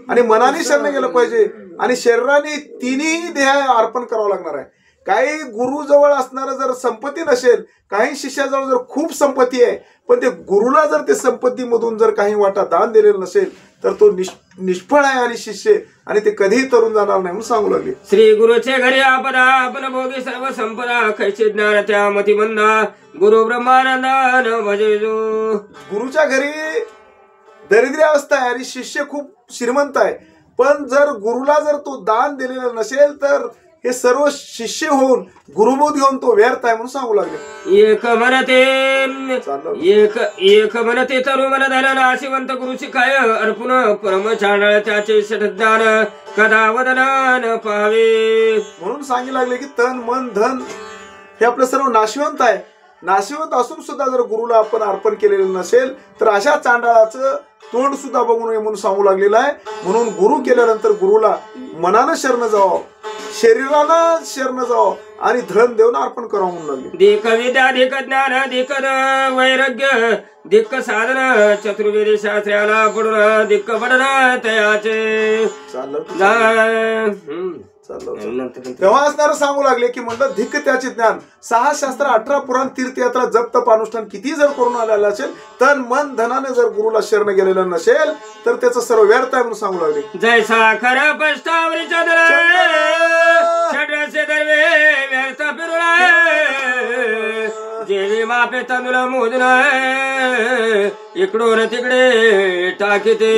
आणि मनाने शरण गेलं पाहिजे आणि शरीराने तिन्ही देह अर्पण करावं लागणार आहे. काही गुरु जवळ असणार जर संपत्ती नसेल काही शिष्याजवळ जर खूप संपत्ती आहे पण ते गुरुला जर ते संपत्तीमधून जर काही वाटा दान दिलेलं नसेल तर तो निष्फळ आहे आणि शिष्य आणि ते कधीही तरुण जाणार नाही म्हणून सांगू लागले. श्री गुरुचे घरी आपदा आपण भोगी सर्व संपदा कैचे ज्ञान त्या मतिमंदा गुरु ब्रह्मानंदा न भजे जो. गुरुच्या घरी दरिद्री अवस्था आहे आणि शिष्य खूप श्रीमंत आहे पण जर गुरुला जर तो दान दिलेला नसेल तर हे सर्व शिष्य होऊन गुरुबोध घेऊन तो व्यर्थ आहे म्हणून सांगू लागले. एक म्हणते चाललं. एक म्हणते तनु मन धन नाशिवंत गुरु शिकाय अर्पुन परम चांडाळ त्याचे षटज्ञान कदा वदनान पाहावे. म्हणून सांगू लागले की तन मन धन हे आपलं सर्व नाशिवंत आहे. नाशिवंत असून सुद्धा जर गुरुला आपण अर्पण केलेलं नसेल तर अशा चांडाळाचं तोंड सुद्धा बघू नये म्हणून सांगू लागलेलं आहे. म्हणून गुरु केल्यानंतर गुरुला मनानं शरण जावं, शरीरानं शरण जावं आणि धन देऊन अर्पण करावं म्हणून लागले. दिक विद्या दिक ज्ञान दिक वैराग्य दिक्क साधन चतुर्वेदी शास्त्राला पडून दिक्क पडन तयाचे चाललं. तेव्हा असणारं सांगू लागले की म्हणलं धिक्क त्याचे ज्ञान 6 शास्त्र 18 पुराण तीर्थयात्रा जप तप अनुष्ठान किती जर करून आलेलं असेल तन मन धनाने जर गुरुला शरण गेलेलं नसेल तर त्याचं सर्व व्यर्थ आहे म्हणून सांगू लागले. जैसा खर पष्टावरी चंद्र षड्रसे दर्वे व्यर्थ फिरुला जेवी मापे तंदुल मोजन इकडून तिकडे टाकीते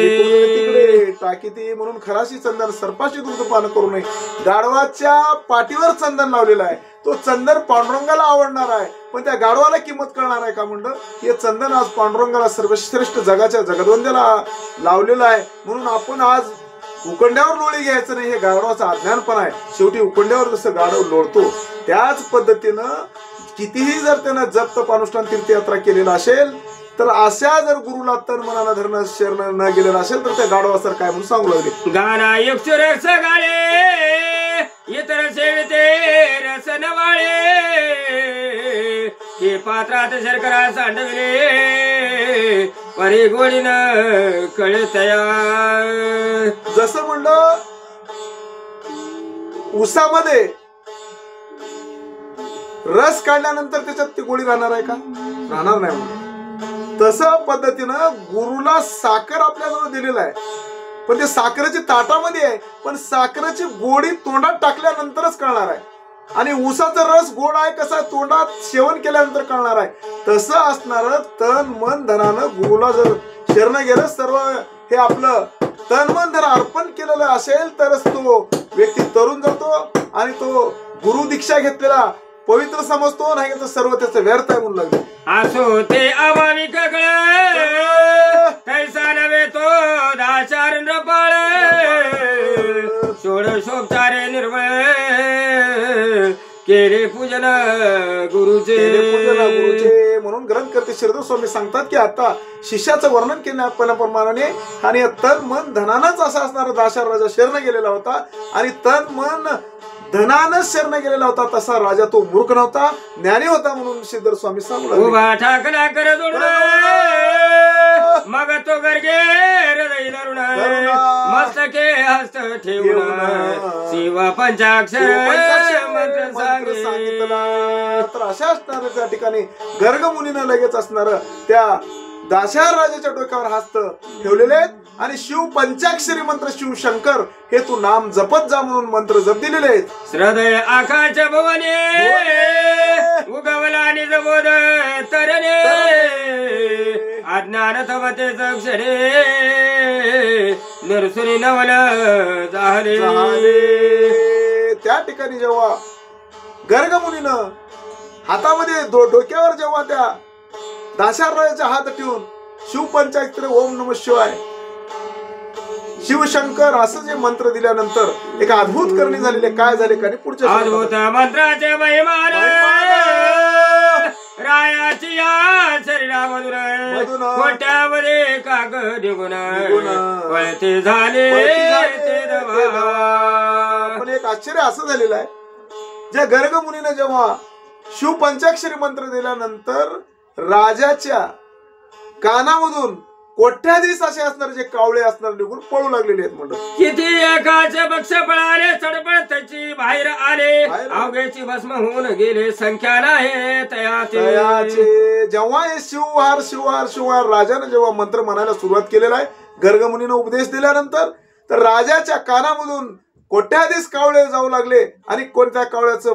म्हणून खराशी चंदन सर्पाशी दूध पान करू नये. गाढवाच्या पाठीवर चंदन लावलेलं आहे. तो चंदन पांडुरंगाला आवडणार आहे पण त्या गाढवाला किंमत कळणार आहे का म्हणलं. हे चंदन आज पांडुरंगाला सर्वश्रेष्ठ जगाच्या जगदवंद्याला लावलेलं आहे. म्हणून आपण आज उकंड्यावर लोळी घ्यायचं नाही, हे गाढवाचं अज्ञानपण आहे. शेवटी उकंड्यावर जसं गाढव लोळतो त्याच पद्धतीनं कितीही जर त्यानं जप तप अनुष्ठान तीर्थयात्रा केलेला असेल तर अशा जर गुरुला तन मनानं धरणं शरण न गेलेलं असेल तर त्या गाढवासर काय म्हणून सांगू लागले. गाना युक्त रस गाळे इतर सेविते रस नवाळे हे पात्रात शर्करा सांडविले परी गोडीन कळतया. जसं म्हणलं उसामध्ये रस काढल्यानंतर त्याच्यात ती गोळी राहणार आहे का? राहणार नाही म्हणून तसं पद्धतीनं गुरुला साखर आपल्याजवळ दिलेलं आहे पण ते साखरेची ताटामध्ये आहे पण साखरेची गोडी तोंडात टाकल्यानंतरच कळणार आहे. आणि ऊसाचा रस गोड आहे कसा तोंडात सेवन केल्यानंतर कळणार आहे. तसं असणार तन मन धनानं गुरुला जर शरण गेलं सर्व हे आपलं तन मन धन अर्पण केलेलं असेल तरच तो व्यक्ती तरुण जातो आणि तो गुरु दीक्षा घेतलेला पवित्र समजतो, नाही तर सर्व त्याचं व्यर्थ आहे म्हणून लागले. असो ते अमाविक गळ तैसा नव्हे तो दाचार नृपाळ षोडशोपचारे निर्मळ केले पूजन गुरुचे. म्हणून ग्रंथकर्ते श्रीधर स्वामी सांगतात की आता शिष्याचं वर्णन केल्याप्रमाणे आणि तन मन धनानच असा असणारा दाशार राजा शरण गेलेला होता आणि तन मन धनानं शरण गेलेला होता. तसा राजा तो मूर्ख नव्हता, ज्ञानी होता म्हणून श्रीधर स्वामी सांगू लागले. उभा ठाकला कर जोडून मग तो गर्गे हृदय धरुण मस्तके हस्त ठेवून शिव पंचाक्षर मंत्र सांगितला. तर अशा असणार त्या ठिकाणी गर्ग मुनीनं लगेच असणार त्या दाशार राजाच्या डोक्यावर हस्त ठेवलेले आहेत आणि शिव पंचाक्षरी मंत्र शिव शंकर हे तू नाम जपत जा म्हणून मंत्र जप दिलेले आहेत. हृदय आकाश भवने उगवला आणि जबोध तरणे अज्ञान तवतेच क्षणे नरसुनी नवल झाले. त्या ठिकाणी जेव्हा गर्ग मुनीनं हातामध्ये डोक्यावर जेव्हा त्या दाशार राजाचा हात ठेवून शिव पंचाक्षरी ओम नमः शिवाय शिवशंकर असं जे मंत्र दिल्यानंतर एक अद्भुत करणी झालेले काय झाले का पुढच्या अद्भुत मंत्राचे महिमान रायाची या शरीरामधून कोट्यामध्ये काग निघून वळते झाले पण एक आश्चर्य असं झालेलं आहे ज्या गर्ग मुनीने जेव्हा शिव पंचाक्षरी मंत्र दिल्यानंतर राजाच्या कानामधून कोट्याधीश असे असणार जे कावळे असणार निघून पळू लागलेले आहेत. म्हणत किती एकाचे पक्ष पळाले चढपळ त्याची बाहेर आले अवघेची भस्म होऊन गेले संख्या नाही तयाचे. जेव्हा हे शिवहार शिवहार शिवहार राजाने जेव्हा मंत्र म्हणायला सुरुवात केलेला आहे गर्ग मुनीने उपदेश दिल्यानंतर तर राजाच्या कानामधून कोट्याधीश कावळे जाऊ लागले आणि कोणत्या कावळ्याचं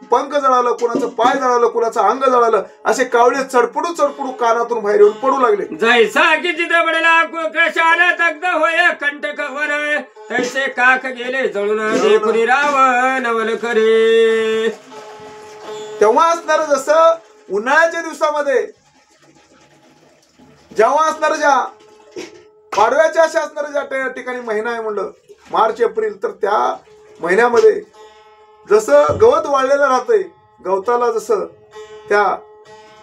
पंख जळालं, कुणाचं पाय जळालं, कुणाचं अंग जळालं, असे कावळे चडपडू चडपडू कानातून बाहेर येऊन पडू लागले. जैसा की चित्रपडला कृशान दग्ध होय कंटक वर तैसे काक गेले जळून देखुनी रावण नवल करे. तेव्हा असणार जसं उन्हाळ्याच्या दिवसामध्ये जेव्हा असणार ज्या पाडव्याच्या अशा असणाऱ्या ज्या ठिकाणी महिना आहे म्हणलं मार्च एप्रिल, तर त्या महिन्यामध्ये जसं गवत वाळलेलं राहतंय, गवताला जसं त्या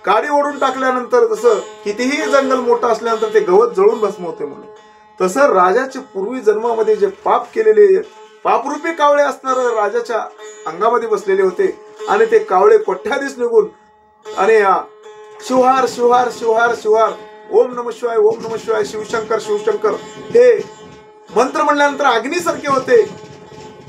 काडी ओढून टाकल्यानंतर जसं कितीही जंगल मोठं असल्यानंतर ते गवत जळून भस्म होते म्हणून, तसं राजाचे पूर्वी जन्मामध्ये जे पाप केलेले पापरूपी कावळे असणार राजाच्या अंगामध्ये बसलेले होते आणि ते कावळे कोट्याधीश निघून आणि शिवहार शिवहार शिवहार शिवहार ओम नम शिवाय ओम नम शिवाय शिवशंकर शिवशंकर हे मंत्र म्हणल्यानंतर अग्नीसारखे होते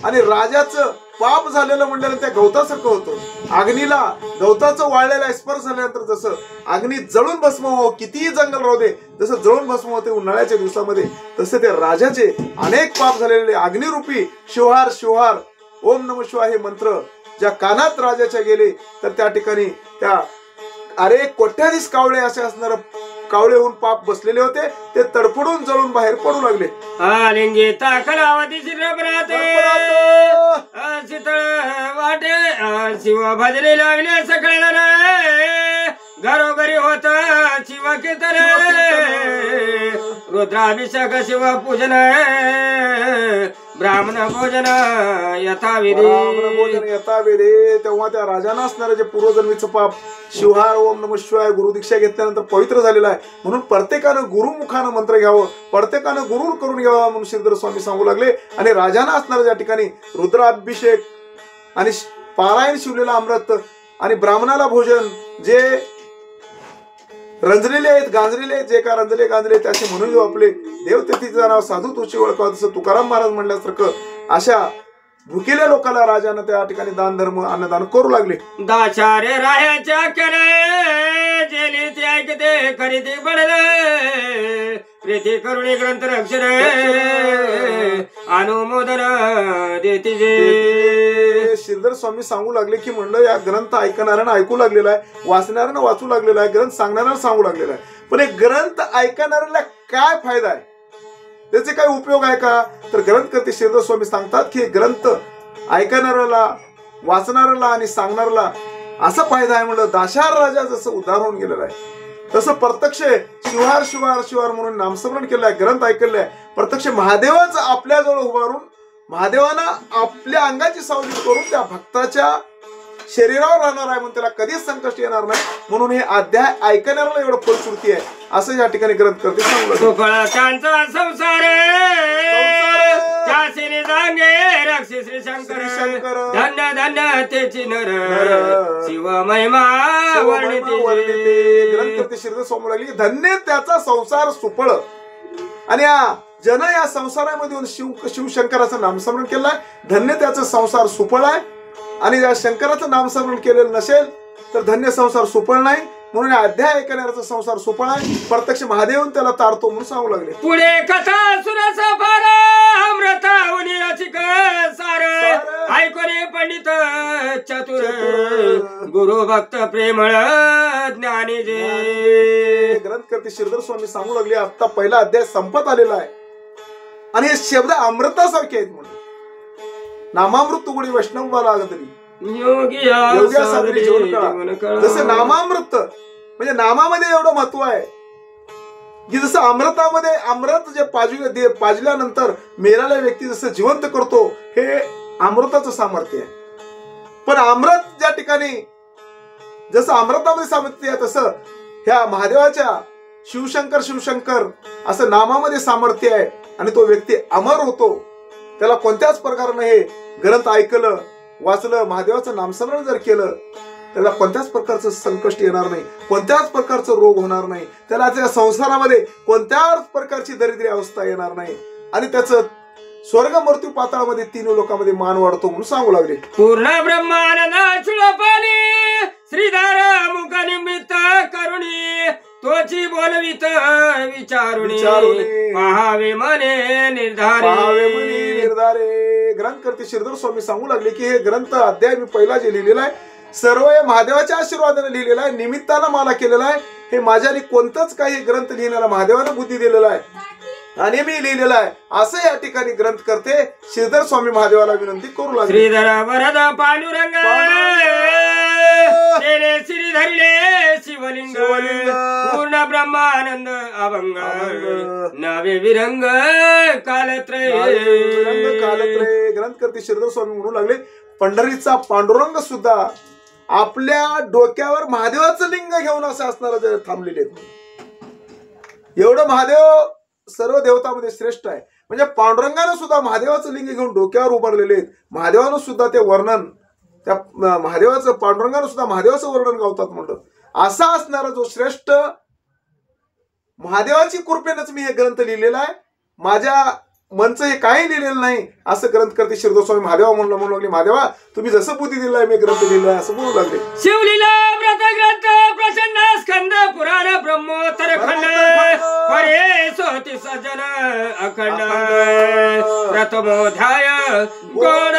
आणि राजाचं पाप झालेलं म्हणल्यानंतर त्या गवतासारखं होतं. अग्नीला गवताचं वाळलेला स्पर्श झाल्यानंतर जसं अग्नी जळून भस्म हो, कितीही जंगल राहू दे, जसं जळून भस्म होते उन्हाळ्याच्या दिवसामध्ये, तसे ते राजाचे अनेक पाप झालेले अग्निरूपी शिवहार शिवहार ओम नम शिवाय हे मंत्र ज्या कानात राजाच्या गेले, तर त्या ठिकाणी त्या अरे कोट्याधीश कावळे असे असणार कावळे होऊन पाप बसलेले होते, ते तडफडून जळून बाहेर पडू लागले. आलिंगे ताकलावती शिरपराते शीतळ वाटे शिव भजले लागले सगळ्याला घरोघरी होत शिव कीर्तन रुद्राभिषेक शिव पूजन ब्राह्मण भोजन यथाविधी. तेव्हा त्या राजांना असणारं जे पूर्वजन्मीचं पाप शिवहार ओम नम शिवाय गुरु दीक्षा घेतल्यानंतर पवित्र झालेला आहे, म्हणून प्रत्येकानं गुरुमुखानं मंत्र घ्यावं, प्रत्येकानं गुरु करून घ्यावा म्हणून श्रीधर स्वामी सांगू लागले. आणि राजांना असणारं ज्या ठिकाणी रुद्राभिषेक आणि पारायण शिवलेला अमृत आणि ब्राह्मणाला भोजन जे रंजलेले आहेत गांजलेले आहेत, जे का रंजले गांजले त्याचे म्हणून जो आपले देव तिथीचं नाव साधू तुझी ओळखावं, तसं तुकाराम महाराज म्हणल्यासारखं अशा भुकेल्या लोकांना राजानं त्या ठिकाणी दान धर्म अन्नदान करू लागले. दाचार्य रायाच्या केले जेली ते ऐकते करीते बडले प्रीती करुणी ग्रंथ रक्षण अनुमोदन देते जे. श्रीधर स्वामी सांगू लागले की म्हणलं या ग्रंथ ऐकणाऱ्यांना ऐकू लागलेला आहे, वाचणाऱ्यांना वाचू लागलेला आहे, ग्रंथ सांगणाऱ्यांना सांगू लागलेला आहे, पण एक ग्रंथ ऐकणाऱ्याला काय फायदा आहे, त्याचे काय उपयोग आहे का, तर ग्रंथकर्ते श्रीधर स्वामी सांगतात की ग्रंथ ऐकणाऱ्याला वाचणाऱ्याला आणि सांगणाऱ्याला असा फायदा आहे. म्हणलं दाशार राजा जसं उद्धार होऊन गेलेला आहे, तसं प्रत्यक्ष शिवहार शिवहार शिवहार म्हणून नामस्मरण केलंय, ग्रंथ ऐकलंय, प्रत्यक्ष महादेवाच आपल्याजवळ उभारून महादेवानं आपल्या अंगाची सावली करून त्या भक्ताच्या शरीरावर राहणार आहे, म्हणून त्याला कधीच संकट येणार नाही, म्हणून हे अध्याय ऐकणाऱ्याला एवढं फलश्रुती आहे असं या ठिकाणी ग्रंथ करते सांगू संसार श्री शंकर धन्य धन्य तेची नर शिव महिमा ग्रंथ करते श्रीधर स्वामी लागली धन्य त्याचा संसार सुफळ. आणि ज्यानं या संसारामध्ये येऊन शिवशंकराचं नामस्मरण केलंय, धन्य त्याचा संसार सुफळ आहे. आणि या शंकराचं नामस्मरण केलेलं नसेल तर धन्य संसार सुफळ नाही, म्हणून अध्याय ऐकणाऱ्याचा संसार सुफळ आहे, प्रत्यक्ष महादेव त्याला तारतो म्हणून सांगू लागले. पुढे कथा सुरस फार अमृत उनिरचिक सार ऐकोने पंडित चतुर गुरु भक्त प्रेमळ ज्ञानी जे. ग्रंथ करते श्रीधर स्वामी सांगू लागले आता पहिला अध्याय संपत आलेला आहे आणि हे शब्द अमृतासारखे आहेत म्हणून नामामृत तुगडी वैष्णव लागतरी जसं नामामृत म्हणजे नामामध्ये एवढं महत्व आहे की जसं अमृतामध्ये अमृत जे पाजल्यानंतर मेलेला व्यक्ती जसं जिवंत करतो हे अमृताचं सामर्थ्य आहे. पण अमृत ज्या ठिकाणी जसं अमृतामध्ये सामर्थ्य आहे तसं ह्या महादेवाच्या शिवशंकर शिवशंकर असं नामामध्ये सामर्थ्य आहे आणि तो व्यक्ती अमर होतो. त्याला कोणत्याच प्रकारानं हे ग्रंथ ऐकलं वाचलं महादेवाचं नामस्मरण जर केलं त्याला कोणत्याच प्रकारचं संकट येणार नाही, कोणत्याच प्रकारचं रोग होणार नाही, त्याला त्या संसारामध्ये कोणत्याच प्रकारची दरिद्री अवस्था येणार नाही आणि त्याचं स्वर्ग मृत्यू पाताळामध्ये तीन लोकांमध्ये मान वाढतो म्हणून सांगू लागले. पूर्ण ब्रह्मानंद चुळपाली श्रीधर मुख निमित्त करुणी तोची बोलवित विचारुणी पाहावे मने निर्धारे. ग्रंथकर्ते श्रीधर स्वामी सांगू लागले की हे ग्रंथ अध्याय मी पहिला जे लिहिलेला आहे सर्व हे महादेवाच्या आशीर्वादाने लिहिलेला आहे, निमित्तानं मला केलेला आहे. हे माझ्याने कोणतंच काही ग्रंथ लिहिण्याला महादेवानं बुद्धी दिलेला आहे आणि मी लिहिलेला आहे असं या ठिकाणी ग्रंथ करते श्रीधर स्वामी महादेवाला विनंती करू लागले. श्रीधर वरद पांडुरंग तेरे श्री धरिले शिवलिंग पूर्ण ब्रह्मानंद अभंग नवे विरंग कालत्रय कालत्रय. ग्रंथकर्ते श्रीधर स्वामी म्हणू लागले पंढरीचा पांडुरंग सुद्धा आपल्या डोक्यावर महादेवाचं लिंग घेऊन असं असणारा थांबलेले आहेत. एवढं महादेव सर्व देवतांमध्ये श्रेष्ठ आहे. म्हणजे पांडुरंगानं सुद्धा महादेवाचं लिंग घेऊन डोक्यावर उभारलेले आहेत. महादेवानं सुद्धा ते वर्णन त्या महादेवाचं पांडुरंगानं सुद्धा महादेवाचं वर्णन गावतात म्हणलं. असा असणारा जो श्रेष्ठ महादेवाची कृपेनंच मी हे ग्रंथ लिहिलेला आहे, माझ्या मनचं हे काही लिहिलेलं नाही असं ग्रंथकर्ते श्रीधर स्वामी महादेवा म्हणू लागले. महादेवा तुम्ही जसं बुद्धी दिलाय मी ग्रंथ लिहिलाय असं म्हणू लागले. शिवलीला व्रत ग्रंथ प्रसन्न स्कंद पुराण ब्रह्मोत्तर खंड हरे सोति सज्जन अखंड प्रथमोध्याय गौड.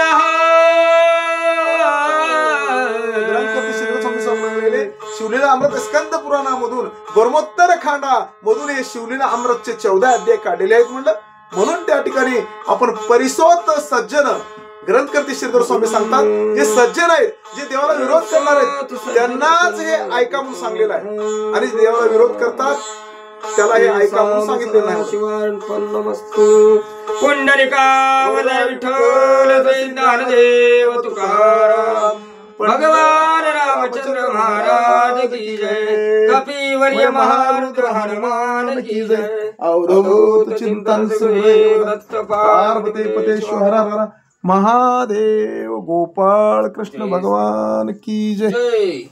ग्रंथकर्ते श्रीधर स्वामी सांगू लागले शिवलीला अमृत स्कंद पुराणामधून ब्रह्मोत्तर खंडामधून हे शिवलीला अमृतचे 14 अध्याय काढलेले आहेत म्हणलं. म्हणून त्या ठिकाणी आपण परिसोत सज्जन ग्रंथकर्ते श्रीधर स्वामी सांगतात जे सज्जन आहेत जे देवाला विरोध करणार आहेत त्यांनाच हे ऐका म्हणून सांगलेलं आहे आणि देवाला विरोध करतात त्याला हे ऐका म्हणून सांगितलेलं आहे. पुंडलिका विठ्ठल ज्ञानदेव तुकाराम भगवान रामचंद्र महाराज की जय. कपिवर्य महारुद्र हनुमान की जय. अवधूत चिंतन सुमेव दत्त पार्वती पतेश्वर महादेव गोपाळ कृष्ण भगवान की जय. जय.